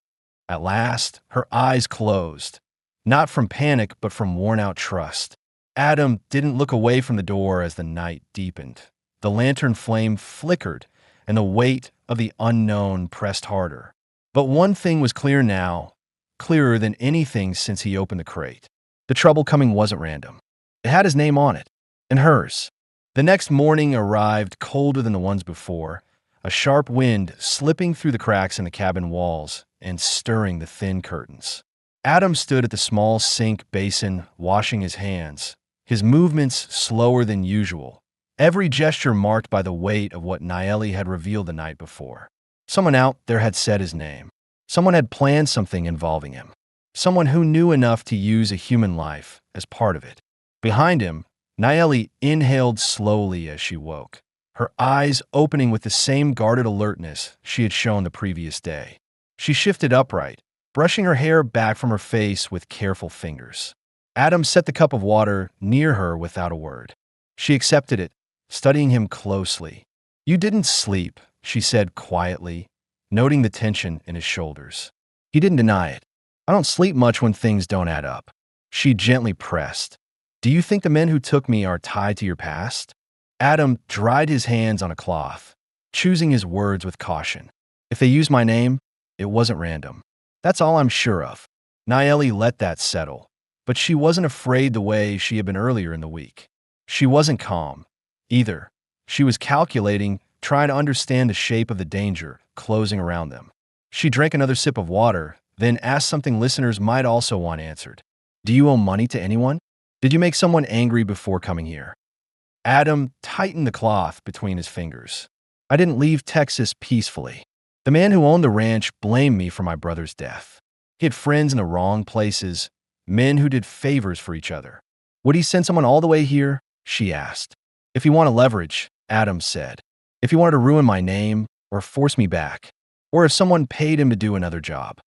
At last, her eyes closed. Not from panic, but from worn-out trust. Adam didn't look away from the door as the night deepened. The lantern flame flickered, and the weight of the unknown pressed harder. But one thing was clear now, clearer than anything since he opened the crate. The trouble coming wasn't random. It had his name on it, and hers. The next morning arrived colder than the ones before, a sharp wind slipping through the cracks in the cabin walls and stirring the thin curtains. Adam stood at the small sink basin, washing his hands, his movements slower than usual, every gesture marked by the weight of what Nayeli had revealed the night before. Someone out there had said his name. Someone had planned something involving him. Someone who knew enough to use a human life as part of it. Behind him, Nayeli inhaled slowly as she woke, her eyes opening with the same guarded alertness she had shown the previous day. She shifted upright, brushing her hair back from her face with careful fingers. Adam set the cup of water near her without a word. She accepted it, studying him closely. You didn't sleep, she said quietly, noting the tension in his shoulders. He didn't deny it. I don't sleep much when things don't add up. She gently pressed. Do you think the men who took me are tied to your past? Adam dried his hands on a cloth, choosing his words with caution. If they used my name, it wasn't random. That's all I'm sure of. Nayeli let that settle, but she wasn't afraid the way she had been earlier in the week. She wasn't calm, either. She was calculating, trying to understand the shape of the danger closing around them. She drank another sip of water, then asked something listeners might also want answered. Do you owe money to anyone? Did you make someone angry before coming here? Adam tightened the cloth between his fingers. I didn't leave Texas peacefully. The man who owned the ranch blamed me for my brother's death. He had friends in the wrong places, men who did favors for each other. Would he send someone all the way here? She asked. If he wanted leverage, Adam said. If he wanted to ruin my name or force me back, or if someone paid him to do another job.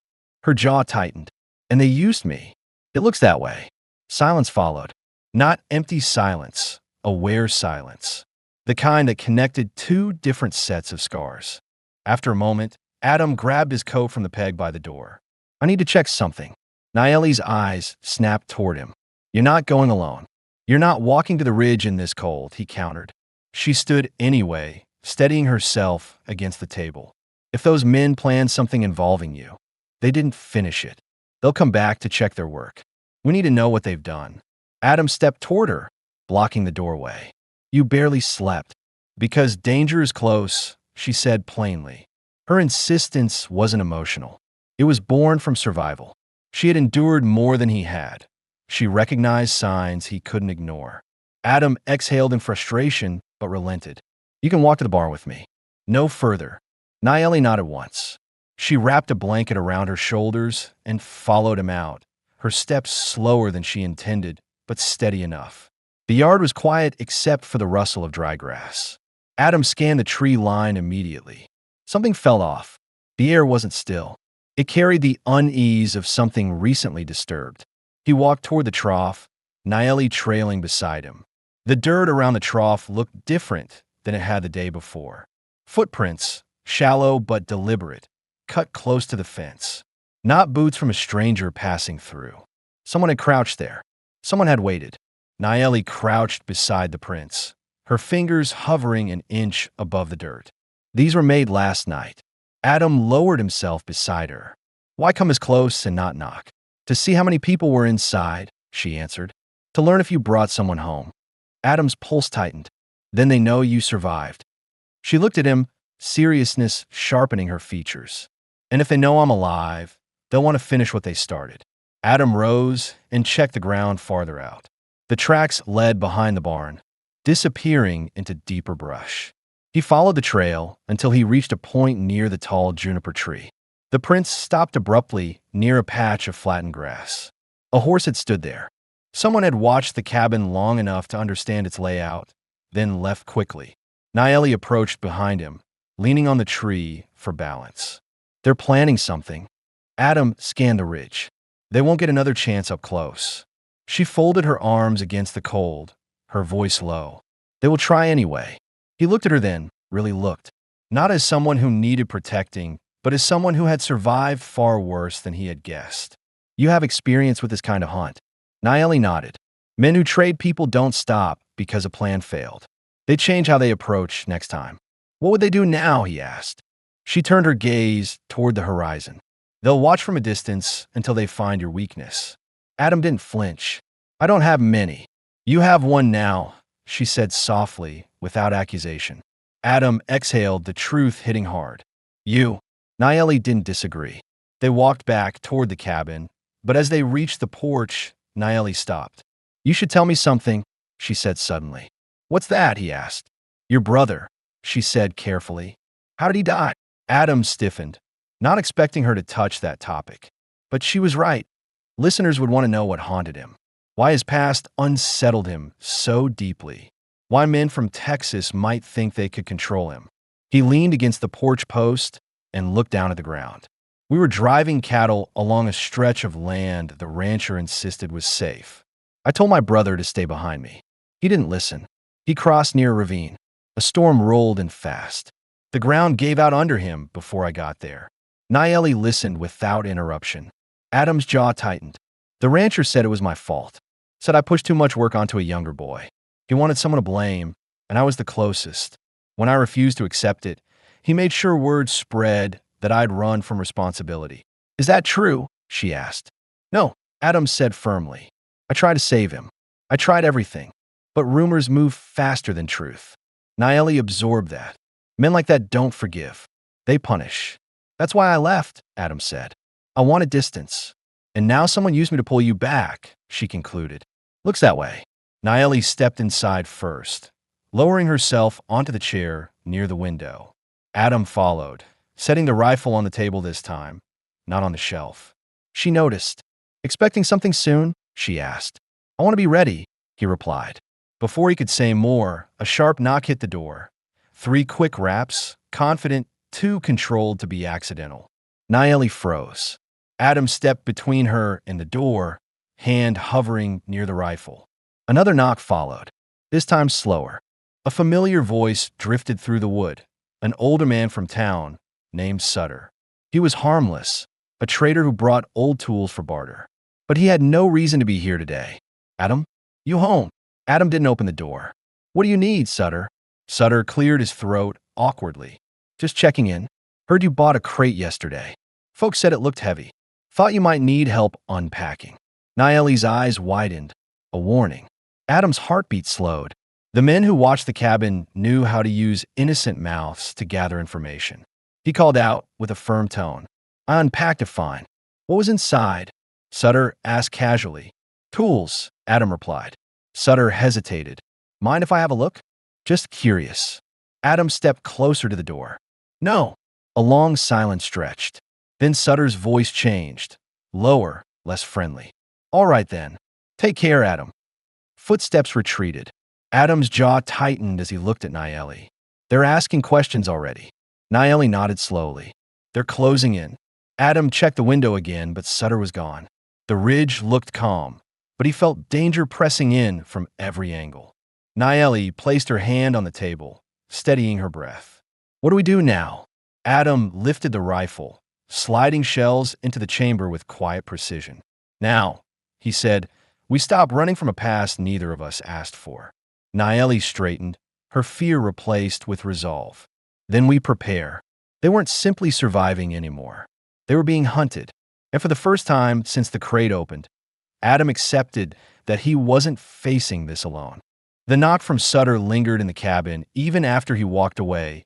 Her jaw tightened. And they used me. It looks that way. Silence followed. Not empty silence, aware silence. The kind that connected two different sets of scars. After a moment, Adam grabbed his coat from the peg by the door. I need to check something. Nayeli's eyes snapped toward him. You're not going alone. You're not walking to the ridge in this cold, he countered. She stood anyway, steadying herself against the table. If those men planned something involving you, they didn't finish it. They'll come back to check their work. We need to know what they've done. Adam stepped toward her, blocking the doorway. You barely slept. Because danger is close, she said plainly. Her insistence wasn't emotional. It was born from survival. She had endured more than he had. She recognized signs he couldn't ignore. Adam exhaled in frustration, but relented. You can walk to the bar with me. No further. Nayeli nodded once. She wrapped a blanket around her shoulders and followed him out, her steps slower than she intended, but steady enough. The yard was quiet except for the rustle of dry grass. Adam scanned the tree line immediately. Something fell off. The air wasn't still. It carried the unease of something recently disturbed. He walked toward the trough, Nayeli trailing beside him. The dirt around the trough looked different than it had the day before. Footprints, shallow but deliberate, cut close to the fence. Not boots from a stranger passing through. Someone had crouched there. Someone had waited. Nayeli crouched beside the prints, her fingers hovering an inch above the dirt. These were made last night. Adam lowered himself beside her. Why come as close and not knock? To see how many people were inside, she answered. To learn if you brought someone home. Adam's pulse tightened. Then they know you survived. She looked at him, seriousness sharpening her features. And if they know I'm alive, they'll want to finish what they started. Adam rose and checked the ground farther out. The tracks led behind the barn, disappearing into deeper brush. He followed the trail until he reached a point near the tall juniper tree. The prince stopped abruptly near a patch of flattened grass. A horse had stood there. Someone had watched the cabin long enough to understand its layout, then left quickly. Naeli approached behind him, leaning on the tree for balance. They're planning something. Adam scanned the ridge. They won't get another chance up close. She folded her arms against the cold, her voice low. They will try anyway. He looked at her then, really looked. Not as someone who needed protecting, but as someone who had survived far worse than he had guessed. You have experience with this kind of hunt. Naeli nodded. Men who trade people don't stop because a plan failed. They change how they approach next time. What would they do now, he asked. She turned her gaze toward the horizon. They'll watch from a distance until they find your weakness. Adam didn't flinch. I don't have many. You have one now, she said softly, without accusation. Adam exhaled, the truth hitting hard. You. Naeli didn't disagree. They walked back toward the cabin, but as they reached the porch, Naeli stopped. You should tell me something, she said suddenly. What's that, he asked. Your brother, she said carefully. How did he die? Adam stiffened, not expecting her to touch that topic. But she was right. Listeners would want to know what haunted him. Why his past unsettled him so deeply. Why men from Texas might think they could control him. He leaned against the porch post and looked down at the ground. We were driving cattle along a stretch of land the rancher insisted was safe. I told my brother to stay behind me. He didn't listen. He crossed near a ravine. A storm rolled in fast. The ground gave out under him before I got there. Naeli listened without interruption. Adam's jaw tightened. The rancher said it was my fault. Said I pushed too much work onto a younger boy. He wanted someone to blame, and I was the closest. When I refused to accept it, he made sure word spread that I'd run from responsibility. Is that true? She asked. No, Adam said firmly. I tried to save him. I tried everything. But rumors move faster than truth. Naeli absorbed that. Men like that don't forgive. They punish. That's why I left, Adam said. I wanted distance. And now someone used me to pull you back, she concluded. Looks that way. Naeli stepped inside first, lowering herself onto the chair near the window. Adam followed, setting the rifle on the table this time, not on the shelf. She noticed. Expecting something soon? She asked. I want to be ready, he replied. Before he could say more, a sharp knock hit the door. 3 quick raps, confident, too controlled to be accidental. Naeli froze. Adam stepped between her and the door, hand hovering near the rifle. Another knock followed, this time slower. A familiar voice drifted through the wood, an older man from town named Sutter. He was harmless, a trader who brought old tools for barter. But he had no reason to be here today. Adam? You home? Adam didn't open the door. What do you need, Sutter? Sutter cleared his throat awkwardly. Just checking in. Heard you bought a crate yesterday. Folks said it looked heavy. Thought you might need help unpacking. Naeli's eyes widened. A warning. Adam's heartbeat slowed. The men who watched the cabin knew how to use innocent mouths to gather information. He called out with a firm tone. I unpacked it fine. What was inside? Sutter asked casually. Tools, Adam replied. Sutter hesitated. Mind if I have a look? Just curious. Adam stepped closer to the door. No. A long silence stretched. Then Sutter's voice changed. Lower, less friendly. All right then. Take care, Adam. Footsteps retreated. Adam's jaw tightened as he looked at Naeli. They're asking questions already. Naeli nodded slowly. They're closing in. Adam checked the window again, but Sutter was gone. The ridge looked calm, but he felt danger pressing in from every angle. Naeli placed her hand on the table, steadying her breath. What do we do now? Adam lifted the rifle, sliding shells into the chamber with quiet precision. Now, he said, we stop running from a past neither of us asked for. Naeli straightened, her fear replaced with resolve. Then we prepare. They weren't simply surviving anymore. They were being hunted. And for the first time since the crate opened, Adam accepted that he wasn't facing this alone. The knock from Sutter lingered in the cabin even after he walked away,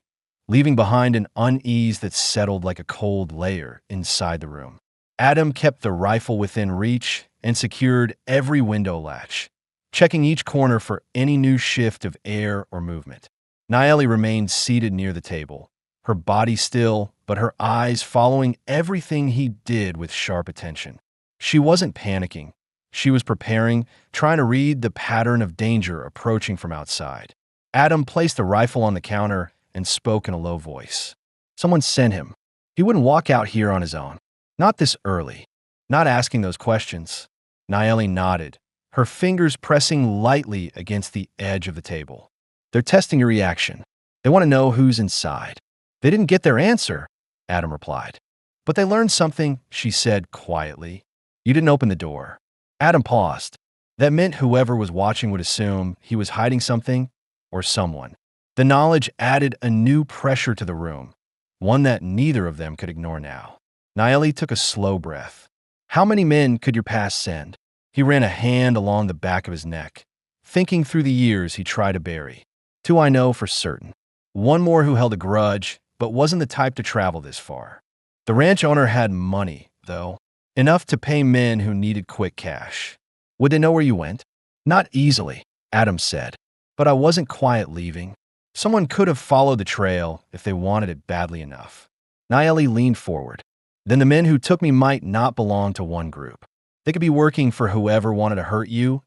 leaving behind an unease that settled like a cold layer inside the room. Adam kept the rifle within reach and secured every window latch, checking each corner for any new shift of air or movement. Naeli remained seated near the table, her body still, but her eyes following everything he did with sharp attention. She wasn't panicking. She was preparing, trying to read the pattern of danger approaching from outside. Adam placed the rifle on the counter and spoke in a low voice. Someone sent him. He wouldn't walk out here on his own. Not this early. Not asking those questions. Naeli nodded, her fingers pressing lightly against the edge of the table. They're testing your reaction. They want to know who's inside. They didn't get their answer, Adam replied. But they learned something, she said quietly. You didn't open the door. Adam paused. That meant whoever was watching would assume he was hiding something or someone. The knowledge added a new pressure to the room, one that neither of them could ignore now. Naeli took a slow breath. How many men could your past send? He ran a hand along the back of his neck, thinking through the years he tried to bury. Two I know for certain. One more who held a grudge, but wasn't the type to travel this far. The ranch owner had money, though, enough to pay men who needed quick cash. Would they know where you went? Not easily, Adam said, but I wasn't quiet leaving. Someone could have followed the trail if they wanted it badly enough. Naeli leaned forward. Then the men who took me might not belong to one group. They could be working for whoever wanted to hurt you,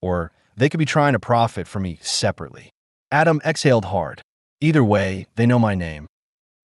or they could be trying to profit from me separately. Adam exhaled hard. Either way, they know my name.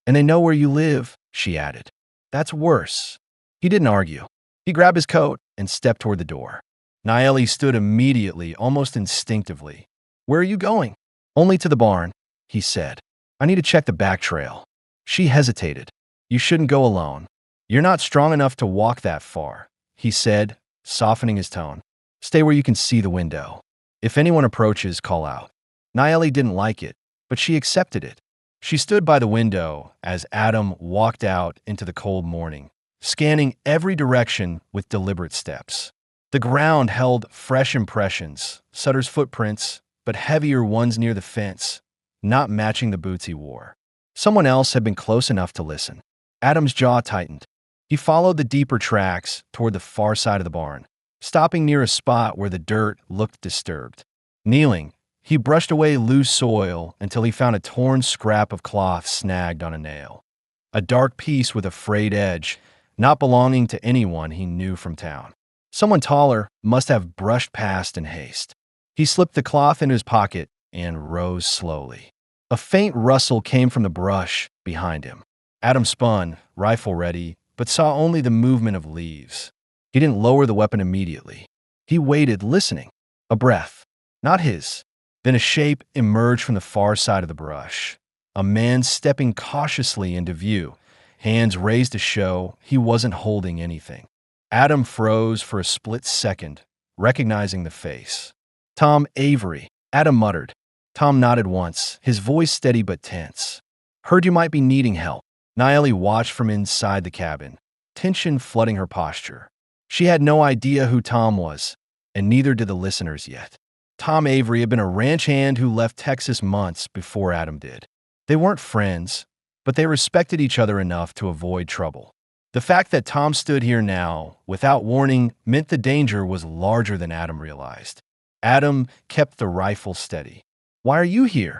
And they know where you live, she added. That's worse. He didn't argue. He grabbed his coat and stepped toward the door. Naeli stood immediately, almost instinctively. Where are you going? Only to the barn, he said. I need to check the back trail. She hesitated. You shouldn't go alone. You're not strong enough to walk that far, he said, softening his tone. Stay where you can see the window. If anyone approaches, call out. Naeli didn't like it, but she accepted it. She stood by the window as Adam walked out into the cold morning, scanning every direction with deliberate steps. The ground held fresh impressions, Sutter's footprints, but heavier ones near the fence, not matching the boots he wore. Someone else had been close enough to listen. Adam's jaw tightened. He followed the deeper tracks toward the far side of the barn, stopping near a spot where the dirt looked disturbed. Kneeling, he brushed away loose soil until he found a torn scrap of cloth snagged on a nail. A dark piece with a frayed edge, not belonging to anyone he knew from town. Someone taller must have brushed past in haste. He slipped the cloth into his pocket and rose slowly. A faint rustle came from the brush behind him. Adam spun, rifle ready, but saw only the movement of leaves. He didn't lower the weapon immediately. He waited, listening. A breath. Not his. Then a shape emerged from the far side of the brush. A man stepping cautiously into view, hands raised to show he wasn't holding anything. Adam froze for a split second, recognizing the face. Tom Avery, Adam muttered. Tom nodded once, his voice steady but tense. Heard you might be needing help. Naeli watched from inside the cabin, tension flooding her posture. She had no idea who Tom was, and neither did the listeners yet. Tom Avery had been a ranch hand who left Texas months before Adam did. They weren't friends, but they respected each other enough to avoid trouble. The fact that Tom stood here now, without warning, meant the danger was larger than Adam realized. Adam kept the rifle steady. Why are you here?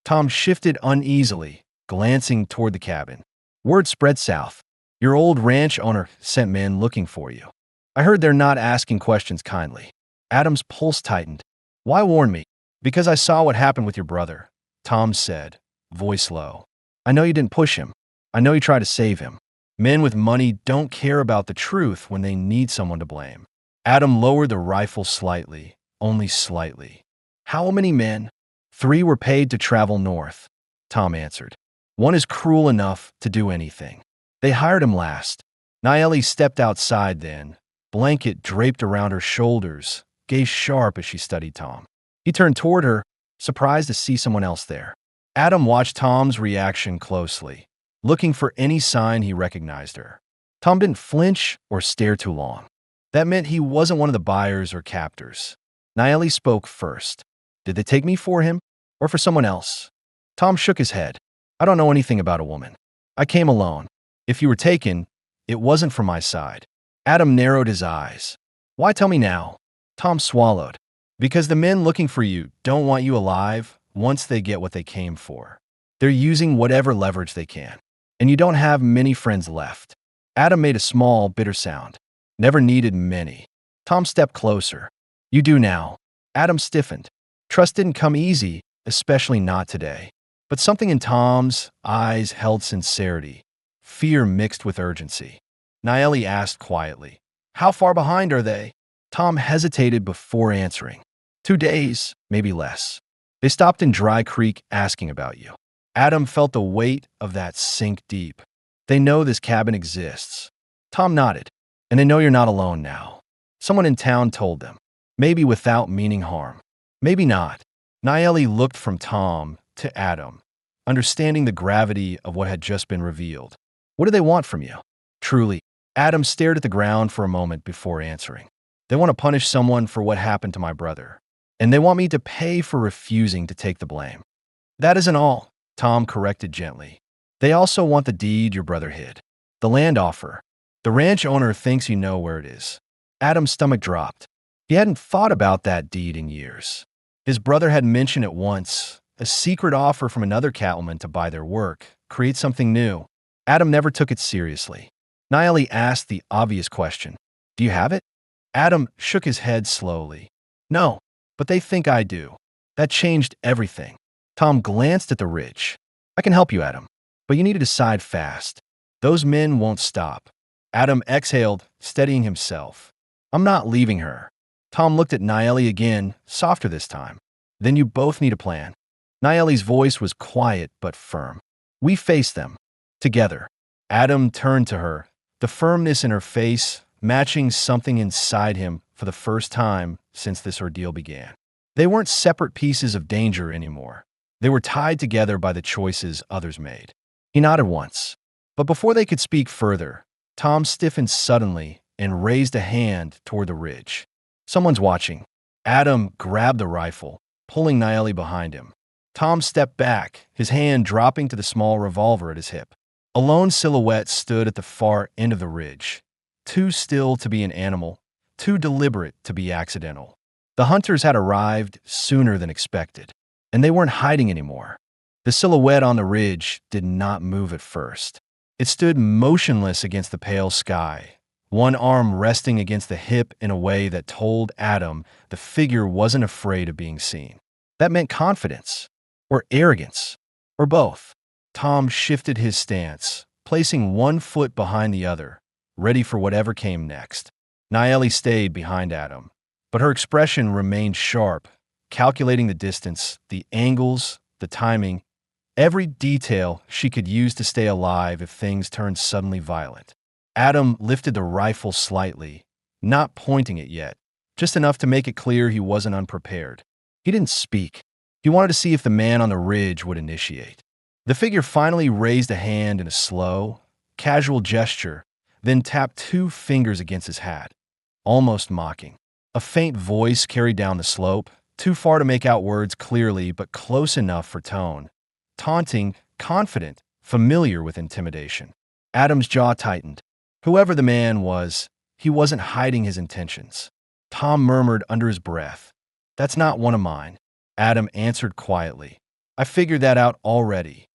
Tom shifted uneasily, glancing toward the cabin. Word spread south. Your old ranch owner sent men looking for you. I heard they're not asking questions kindly. Adam's pulse tightened. Why warn me? Because I saw what happened with your brother, Tom said, voice low. I know you didn't push him. I know you tried to save him. Men with money don't care about the truth when they need someone to blame. Adam lowered the rifle slightly, only slightly. How many men? 3 were paid to travel north, Tom answered. One is cruel enough to do anything. They hired him last. Naeli stepped outside then, blanket draped around her shoulders, gaze sharp as she studied Tom. He turned toward her, surprised to see someone else there. Adam watched Tom's reaction closely, looking for any sign he recognized her. Tom didn't flinch or stare too long. That meant he wasn't one of the buyers or captors. Naeli spoke first. Did they take me for him or for someone else? Tom shook his head. I don't know anything about a woman. I came alone. If you were taken, it wasn't from my side. Adam narrowed his eyes. Why tell me now? Tom swallowed. Because the men looking for you don't want you alive once they get what they came for. They're using whatever leverage they can. And you don't have many friends left. Adam made a small, bitter sound. Never needed many. Tom stepped closer. You do now. Adam stiffened. Trust didn't come easy, especially not today. But something in Tom's eyes held sincerity, fear mixed with urgency. Naeli asked quietly, How far behind are they? Tom hesitated before answering. 2 days, maybe less. They stopped in Dry Creek asking about you. Adam felt the weight of that sink deep. They know this cabin exists. Tom nodded. And they know you're not alone now. Someone in town told them. Maybe without meaning harm. Maybe not. Naeli looked from Tom to Adam, understanding the gravity of what had just been revealed. What do they want from you? Truly, Adam stared at the ground for a moment before answering. They want to punish someone for what happened to my brother. And they want me to pay for refusing to take the blame. That isn't all, Tom corrected gently. They also want the deed your brother hid. The land offer. The ranch owner thinks you know where it is. Adam's stomach dropped. He hadn't thought about that deed in years. His brother had mentioned it once, a secret offer from another cattleman to buy their work, create something new. Adam never took it seriously. Naeli asked the obvious question. Do you have it? Adam shook his head slowly. No, but they think I do. That changed everything. Tom glanced at the ridge. I can help you, Adam, but you need to decide fast. Those men won't stop. Adam exhaled, steadying himself. I'm not leaving her. Tom looked at Naeli again, softer this time. Then you both need a plan. Naeli's voice was quiet but firm. We face them. Together. Adam turned to her, the firmness in her face matching something inside him for the first time since this ordeal began. They weren't separate pieces of danger anymore. They were tied together by the choices others made. He nodded once. But before they could speak further, Tom stiffened suddenly and raised a hand toward the ridge. Someone's watching. Adam grabbed the rifle, pulling Naeli behind him. Tom stepped back, his hand dropping to the small revolver at his hip. A lone silhouette stood at the far end of the ridge, too still to be an animal, too deliberate to be accidental. The hunters had arrived sooner than expected, and they weren't hiding anymore. The silhouette on the ridge did not move at first. It stood motionless against the pale sky, one arm resting against the hip in a way that told Adam the figure wasn't afraid of being seen. That meant confidence, or arrogance, or both. Tom shifted his stance, placing one foot behind the other, ready for whatever came next. Naeli stayed behind Adam, but her expression remained sharp, calculating the distance, the angles, the timing, every detail she could use to stay alive if things turned suddenly violent. Adam lifted the rifle slightly, not pointing it yet, just enough to make it clear he wasn't unprepared. He didn't speak. He wanted to see if the man on the ridge would initiate. The figure finally raised a hand in a slow, casual gesture, then tapped 2 fingers against his hat, almost mocking. A faint voice carried down the slope, too far to make out words clearly but close enough for tone. Taunting, confident, familiar with intimidation. Adam's jaw tightened. Whoever the man was, he wasn't hiding his intentions. Tom murmured under his breath, "That's not one of mine." Adam answered quietly, "I figured that out already."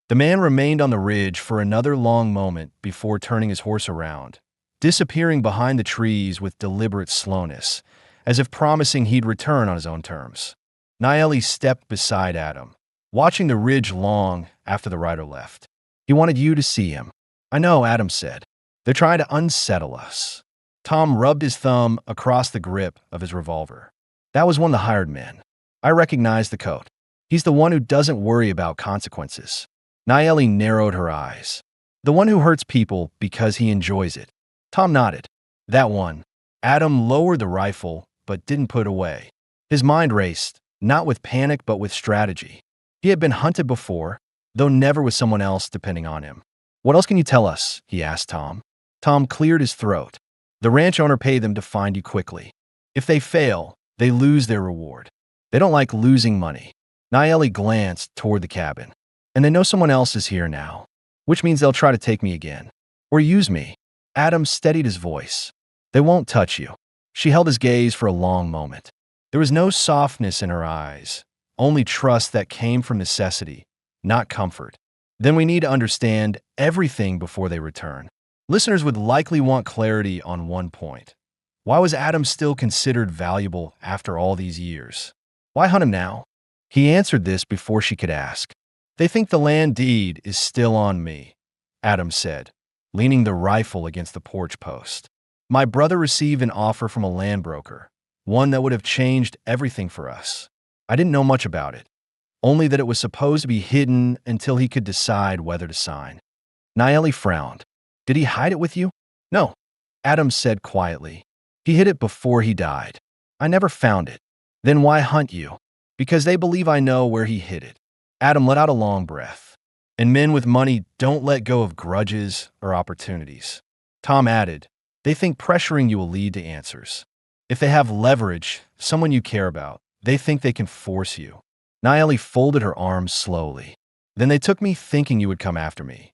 The man remained on the ridge for another long moment before turning his horse around, disappearing behind the trees with deliberate slowness, as if promising he'd return on his own terms. Naeli stepped beside Adam, watching the ridge long after the rider left. He wanted you to see him. I know, Adam said. They're trying to unsettle us. Tom rubbed his thumb across the grip of his revolver. That was one of the hired men. I recognized the coat. He's the one who doesn't worry about consequences. Naeli narrowed her eyes. The one who hurts people because he enjoys it. Tom nodded. That one. Adam lowered the rifle, but didn't put it away. His mind raced, not with panic but with strategy. He had been hunted before, though never with someone else depending on him. What else can you tell us? He asked Tom. Tom cleared his throat. The ranch owner paid them to find you quickly. If they fail, they lose their reward. They don't like losing money. Naeli glanced toward the cabin. And they know someone else is here now, which means they'll try to take me again. Or use me. Adam steadied his voice. They won't touch you. She held his gaze for a long moment. There was no softness in her eyes, only trust that came from necessity, not comfort. Then we need to understand everything before they return. Listeners would likely want clarity on one point. Why was Adam still considered valuable after all these years? Why hunt him now? He answered this before she could ask. They think the land deed is still on me, Adam said, leaning the rifle against the porch post. My brother received an offer from a land broker, one that would have changed everything for us. I didn't know much about it, only that it was supposed to be hidden until he could decide whether to sign. Nayeli frowned. Did he hide it with you? No, Adam said quietly. He hid it before he died. I never found it. Then why hunt you? Because they believe I know where he hid it. Adam let out a long breath. And men with money don't let go of grudges or opportunities. Tom added, they think pressuring you will lead to answers. If they have leverage, someone you care about, they think they can force you. Nayeli folded her arms slowly. Then they took me thinking you would come after me.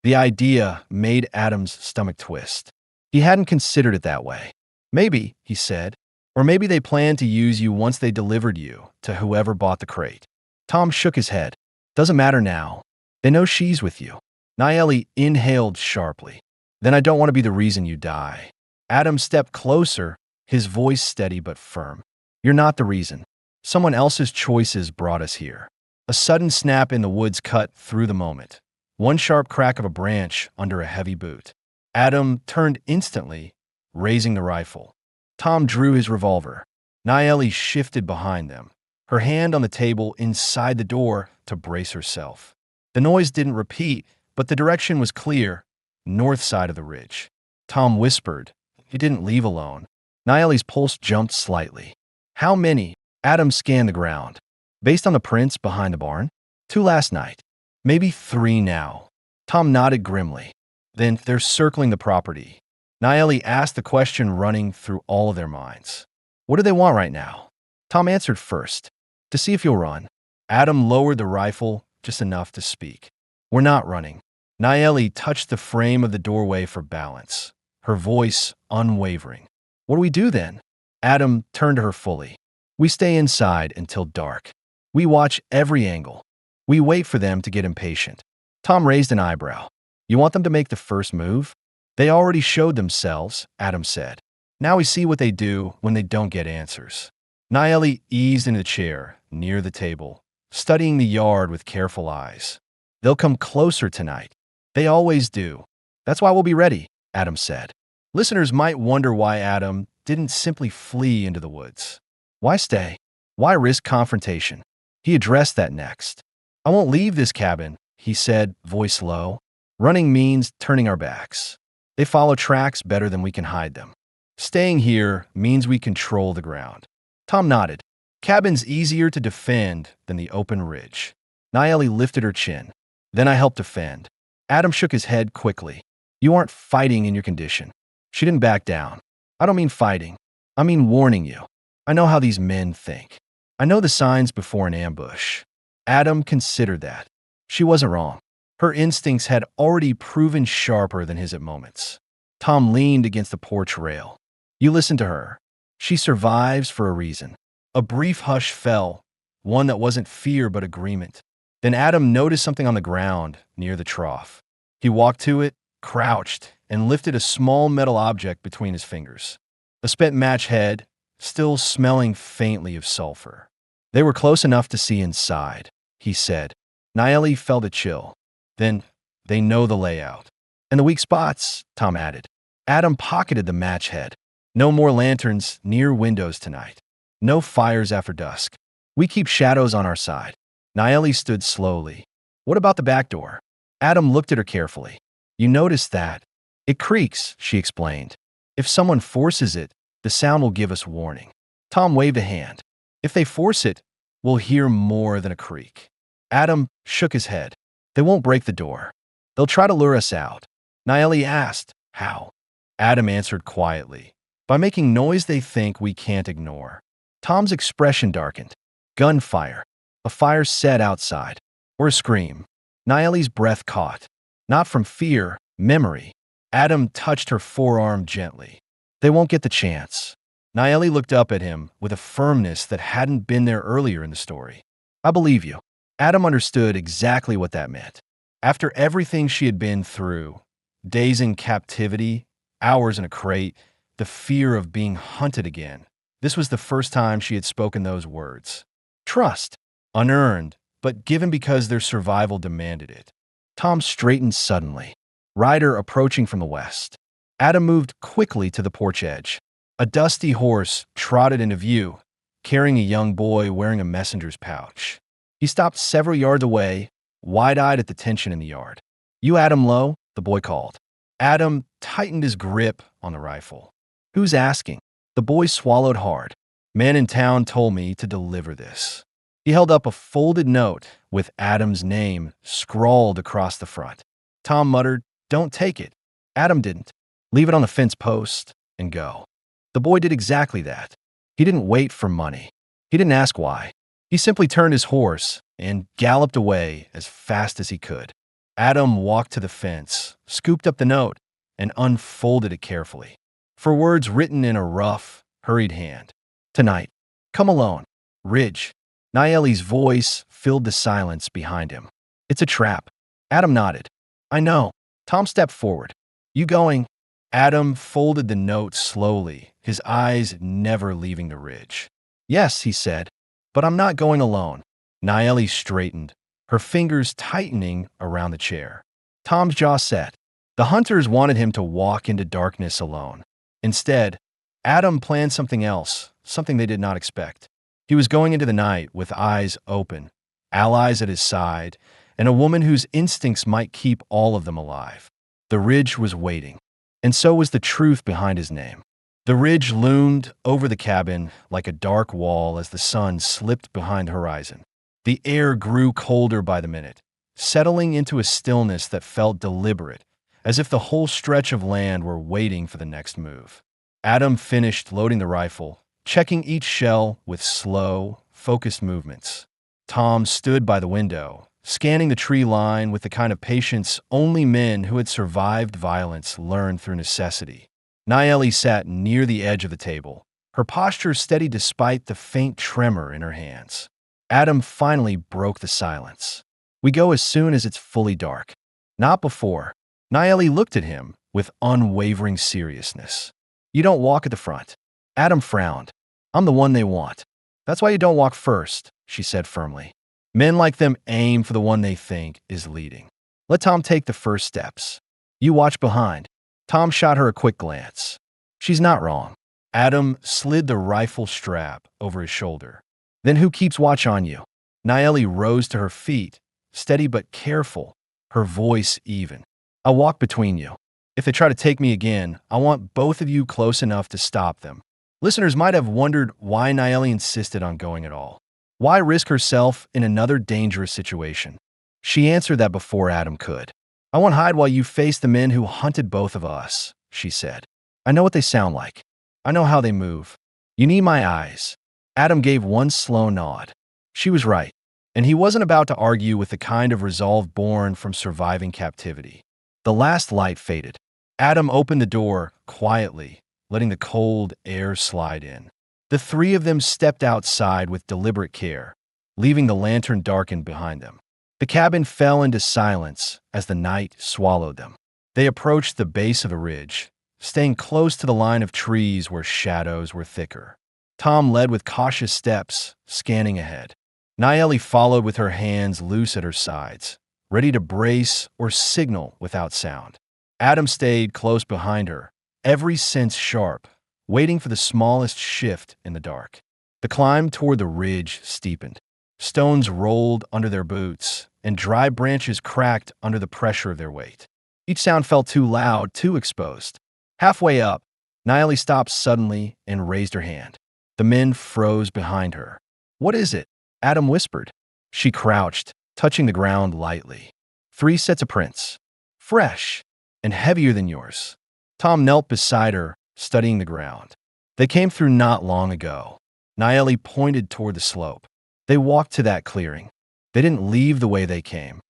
The idea made Adam's stomach twist. He hadn't considered it that way. Maybe, he said, or maybe they planned to use you once they delivered you to whoever bought the crate. Tom shook his head. Doesn't matter now. They know she's with you. Nayeli inhaled sharply. Then I don't want to be the reason you die. Adam stepped closer, his voice steady but firm. You're not the reason. Someone else's choices brought us here. A sudden snap in the woods cut through the moment. One sharp crack of a branch under a heavy boot. Adam turned instantly, raising the rifle. Tom drew his revolver. Nayeli shifted behind them, her hand on the table inside the door to brace herself. The noise didn't repeat, but the direction was clear, north side of the ridge. Tom whispered. He didn't leave alone. Nayeli's pulse jumped slightly. How many? Adam scanned the ground. Based on the prints behind the barn? 2 last night. Maybe 3 now. Tom nodded grimly. Then they're circling the property. Nayeli asked the question running through all of their minds. What do they want right now? Tom answered first. To see if you'll run. Adam lowered the rifle just enough to speak. We're not running. Nayeli touched the frame of the doorway for balance, her voice unwavering. What do we do then? Adam turned to her fully. We stay inside until dark. We watch every angle. We wait for them to get impatient. Tom raised an eyebrow. You want them to make the first move? They already showed themselves, Adam said. Now we see what they do when they don't get answers. Nayeli eased into the chair, near the table, studying the yard with careful eyes. They'll come closer tonight. They always do. That's why we'll be ready, Adam said. Listeners might wonder why Adam didn't simply flee into the woods. Why stay? Why risk confrontation? He addressed that next. I won't leave this cabin, he said, voice low. Running means turning our backs. They follow tracks better than we can hide them. Staying here means we control the ground. Tom nodded. Cabin's easier to defend than the open ridge. Nayeli lifted her chin. Then I helped defend. Adam shook his head quickly. You aren't fighting in your condition. She didn't back down. I don't mean fighting. I mean warning you. I know how these men think. I know the signs before an ambush. Adam considered that. She wasn't wrong. Her instincts had already proven sharper than his at moments. Tom leaned against the porch rail. You listen to her. She survives for a reason. A brief hush fell, one that wasn't fear but agreement. Then Adam noticed something on the ground near the trough. He walked to it, crouched, and lifted a small metal object between his fingers. A spent match head, still smelling faintly of sulfur. They were close enough to see inside, he said. Nayeli felt a chill. Then, they know the layout. And the weak spots, Tom added. Adam pocketed the match head. No more lanterns near windows tonight. No fires after dusk. We keep shadows on our side. Nayeli stood slowly. What about the back door? Adam looked at her carefully. You noticed that? It creaks, she explained. If someone forces it, the sound will give us warning. Tom waved a hand. If they force it, we'll hear more than a creak. Adam shook his head. They won't break the door. They'll try to lure us out. Nayeli asked, how? Adam answered quietly. By making noise they think we can't ignore. Tom's expression darkened. Gunfire. A fire set outside. Or a scream. Nayeli's breath caught. Not from fear, memory. Adam touched her forearm gently. They won't get the chance. Naeli looked up at him with a firmness that hadn't been there earlier in the story. I believe you. Adam understood exactly what that meant. After everything she had been through, days in captivity, hours in a crate, the fear of being hunted again, this was the first time she had spoken those words. Trust, unearned, but given because their survival demanded it. Tom straightened suddenly, rider approaching from the west. Adam moved quickly to the porch edge. A dusty horse trotted into view, carrying a young boy wearing a messenger's pouch. He stopped several yards away, wide-eyed at the tension in the yard. You Adam Lowe? The boy called. Adam tightened his grip on the rifle. Who's asking? The boy swallowed hard. Man in town told me to deliver this. He held up a folded note with Adam's name scrawled across the front. Tom muttered, "Don't take it." Adam didn't. Leave it on the fence post and go. The boy did exactly that. He didn't wait for money. He didn't ask why. He simply turned his horse and galloped away as fast as he could. Adam walked to the fence, scooped up the note, and unfolded it carefully. For words written in a rough, hurried hand. Tonight. Come alone. Ridge. Naeli's voice filled the silence behind him. It's a trap. Adam nodded. I know. Tom stepped forward. You going? Adam folded the note slowly, his eyes never leaving the ridge. Yes, he said, but I'm not going alone. Naeli straightened, her fingers tightening around the chair. Tom's jaw set. The hunters wanted him to walk into darkness alone. Instead, Adam planned something else, something they did not expect. He was going into the night with eyes open, allies at his side, and a woman whose instincts might keep all of them alive. The ridge was waiting, and so was the truth behind his name. The ridge loomed over the cabin like a dark wall as the sun slipped behind the horizon. The air grew colder by the minute, settling into a stillness that felt deliberate, as if the whole stretch of land were waiting for the next move. Adam finished loading the rifle, checking each shell with slow, focused movements. Tom stood by the window, scanning the tree line with the kind of patience only men who had survived violence learn through necessity. Naeli sat near the edge of the table, her posture steady despite the faint tremor in her hands. Adam finally broke the silence. We go as soon as it's fully dark. Not before. Naeli looked at him with unwavering seriousness. You don't walk at the front. Adam frowned. I'm the one they want. That's why you don't walk first, she said firmly. Men like them aim for the one they think is leading. Let Tom take the first steps. You watch behind. Tom shot her a quick glance. She's not wrong. Adam slid the rifle strap over his shoulder. Then who keeps watch on you? Naeli rose to her feet, steady but careful, her voice even. I'll walk between you. If they try to take me again, I want both of you close enough to stop them. Listeners might have wondered why Naeli insisted on going at all. Why risk herself in another dangerous situation? She answered that before Adam could. I won't hide while you face the men who hunted both of us, she said. I know what they sound like. I know how they move. You need my eyes. Adam gave one slow nod. She was right, and he wasn't about to argue with the kind of resolve born from surviving captivity. The last light faded. Adam opened the door quietly, letting the cold air slide in. The three of them stepped outside with deliberate care, leaving the lantern darkened behind them. The cabin fell into silence as the night swallowed them. They approached the base of the ridge, staying close to the line of trees where shadows were thicker. Tom led with cautious steps, scanning ahead. Naeli followed with her hands loose at her sides, ready to brace or signal without sound. Adam stayed close behind her, every sense sharp, waiting for the smallest shift in the dark. The climb toward the ridge steepened. Stones rolled under their boots, and dry branches cracked under the pressure of their weight. Each sound felt too loud, too exposed. Halfway up, Naeli stopped suddenly and raised her hand. The men froze behind her. What is it? Adam whispered. She crouched, touching the ground lightly. 3 sets of prints. Fresh and heavier than yours. Tom knelt beside her, studying the ground. They came through not long ago. Naeli pointed toward the slope. They walked to that clearing. They didn't leave the way they came.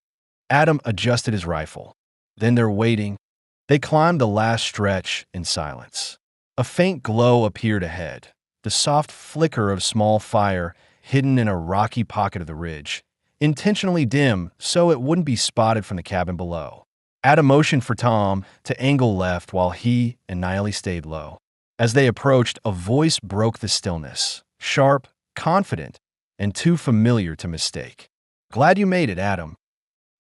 Adam adjusted his rifle. Then they're waiting. They climbed the last stretch in silence. A faint glow appeared ahead, the soft flicker of small fire hidden in a rocky pocket of the ridge, intentionally dim so it wouldn't be spotted from the cabin below. Adam motioned for Tom to angle left while he and Niley stayed low. As they approached, a voice broke the stillness, sharp, confident, and too familiar to mistake. "Glad you made it, Adam."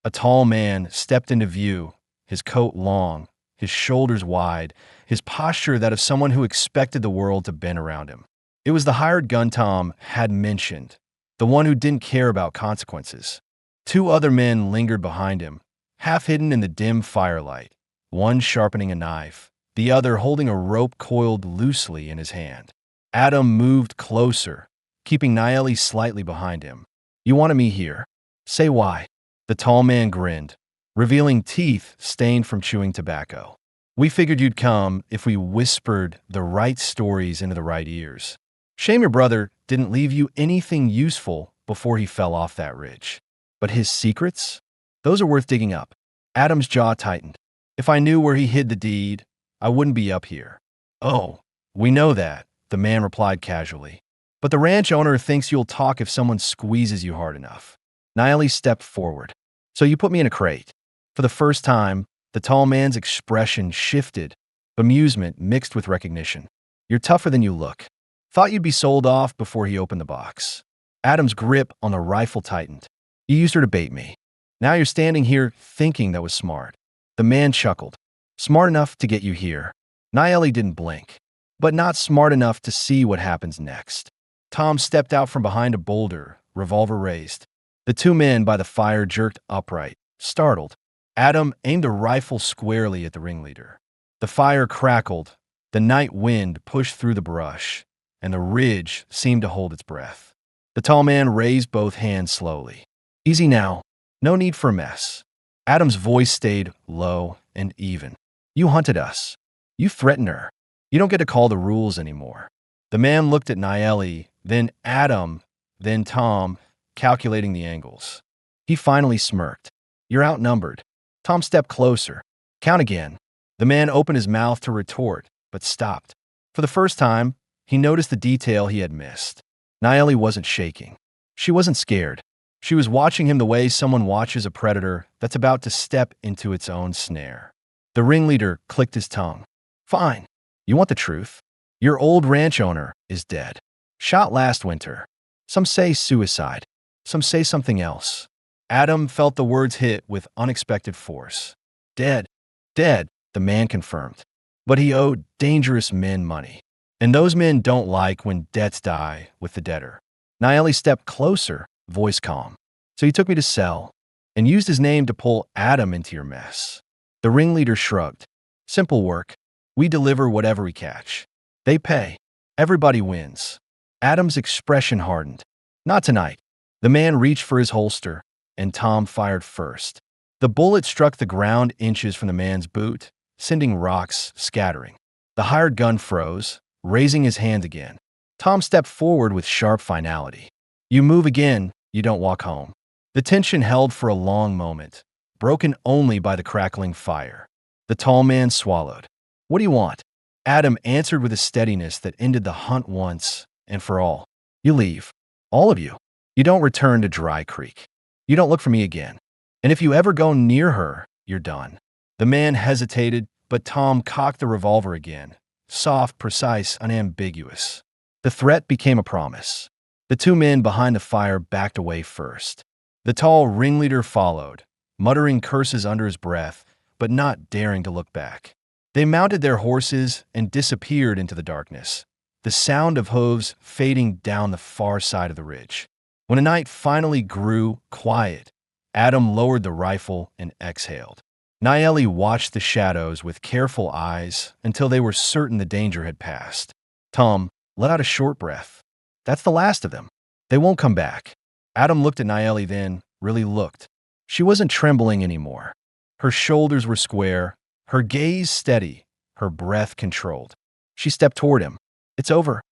A tall man stepped into view, his coat long, his shoulders wide, his posture that of someone who expected the world to bend around him. It was the hired gun Tom had mentioned, the one who didn't care about consequences. Two other men lingered behind him, half hidden in the dim firelight, one sharpening a knife, the other holding a rope coiled loosely in his hand. Adam moved closer, keeping Nayeli slightly behind him. "You wanted me here. Say why." The tall man grinned, revealing teeth stained from chewing tobacco. "We figured you'd come if we whispered the right stories into the right ears. Shame your brother didn't leave you anything useful before he fell off that ridge. But his secrets? Those are worth digging up." Adam's jaw tightened. "If I knew where he hid the deed, I wouldn't be up here." "Oh, we know that," the man replied casually. "But the ranch owner thinks you'll talk if someone squeezes you hard enough." Niley stepped forward. "So you put me in a crate." For the first time, the tall man's expression shifted, amusement mixed with recognition. "You're tougher than you look. Thought you'd be sold off before he opened the box." Adam's grip on the rifle tightened. "You used her to bait me. Now you're standing here thinking that was smart." The man chuckled. "Smart enough to get you here." Nayeli didn't blink, but not smart enough to see what happens next. Tom stepped out from behind a boulder, revolver raised. The two men by the fire jerked upright, startled. Adam aimed a rifle squarely at the ringleader. The fire crackled, the night wind pushed through the brush, and the ridge seemed to hold its breath. The tall man raised both hands slowly. "Easy now. No need for a mess." Adam's voice stayed low and even. "You hunted us. You threatened her. You don't get to call the rules anymore." The man looked at Nayeli, then Adam, then Tom, calculating the angles. He finally smirked. "You're outnumbered." Tom stepped closer. "Count again." The man opened his mouth to retort, but stopped. For the first time, he noticed the detail he had missed. Nayeli wasn't shaking. She wasn't scared. She was watching him the way someone watches a predator that's about to step into its own snare. The ringleader clicked his tongue. "Fine. You want the truth? Your old ranch owner is dead. Shot last winter. Some say suicide. Some say something else." Adam felt the words hit with unexpected force. "Dead. Dead," the man confirmed. "But he owed dangerous men money. And those men don't like when debts die with the debtor." Nayeli stepped closer, voice calm. "So you took me to sell and used his name to pull Adam into your mess." The ringleader shrugged. "Simple work. We deliver whatever we catch. They pay. Everybody wins." Adam's expression hardened. "Not tonight." The man reached for his holster, and Tom fired first. The bullet struck the ground inches from the man's boot, sending rocks scattering. The hired gun froze, raising his hand again. Tom stepped forward with sharp finality. "You move again, you don't walk home." The tension held for a long moment, broken only by the crackling fire. The tall man swallowed. "What do you want?" Adam answered with a steadiness that ended the hunt once and for all. "You leave. All of you. You don't return to Dry Creek. You don't look for me again. And if you ever go near her, you're done." The man hesitated, but Tom cocked the revolver again. Soft, precise, unambiguous. The threat became a promise. The two men behind the fire backed away first. The tall ringleader followed, muttering curses under his breath, but not daring to look back. They mounted their horses and disappeared into the darkness, the sound of hooves fading down the far side of the ridge. When the night finally grew quiet, Adam lowered the rifle and exhaled. Nayeli watched the shadows with careful eyes until they were certain the danger had passed. Tom let out a short breath. "That's the last of them. They won't come back." Adam looked at Nayeli then, really looked. She wasn't trembling anymore. Her shoulders were square, her gaze steady, her breath controlled. She stepped toward him. "It's over.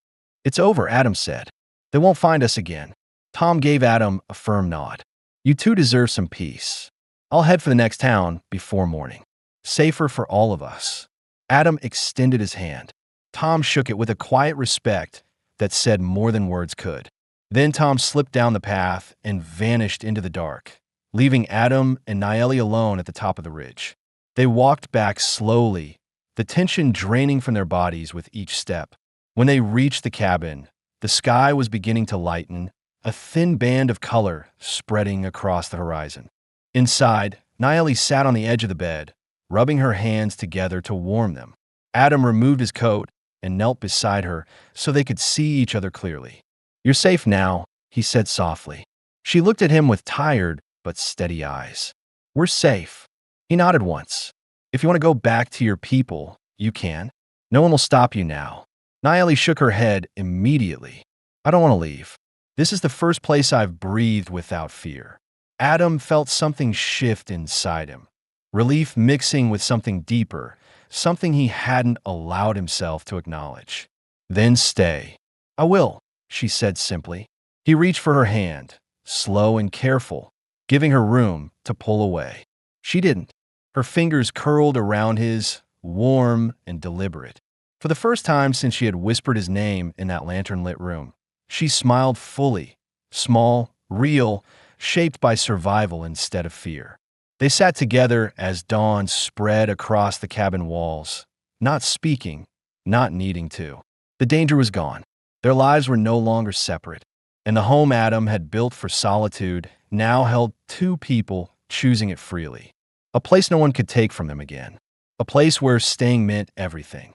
It's over," Adam said. "They won't find us again." Tom gave Adam a firm nod. "You two deserve some peace. I'll head for the next town before morning. Safer for all of us." Adam extended his hand. Tom shook it with a quiet respect that said more than words could. Then Tom slipped down the path and vanished into the dark, leaving Adam and Naeli alone at the top of the ridge. They walked back slowly, the tension draining from their bodies with each step. When they reached the cabin, the sky was beginning to lighten, a thin band of color spreading across the horizon. Inside, Naeli sat on the edge of the bed, rubbing her hands together to warm them. Adam removed his coat and knelt beside her so they could see each other clearly. "You're safe now," he said softly. She looked at him with tired but steady eyes. "We're safe." He nodded once. "If you want to go back to your people, you can. No one will stop you now." Naeli shook her head immediately. "I don't want to leave. This is the first place I've breathed without fear." Adam felt something shift inside him, relief mixing with something deeper, something he hadn't allowed himself to acknowledge. "Then stay." "I will," she said simply. He reached for her hand, slow and careful, giving her room to pull away. She didn't. Her fingers curled around his, warm and deliberate. For the first time since she had whispered his name in that lantern-lit room, she smiled fully, small, real, shaped by survival instead of fear. They sat together as dawn spread across the cabin walls, not speaking, not needing to. The danger was gone. Their lives were no longer separate, and the home Adam had built for solitude now held two people choosing it freely. A place no one could take from them again. A place where staying meant everything.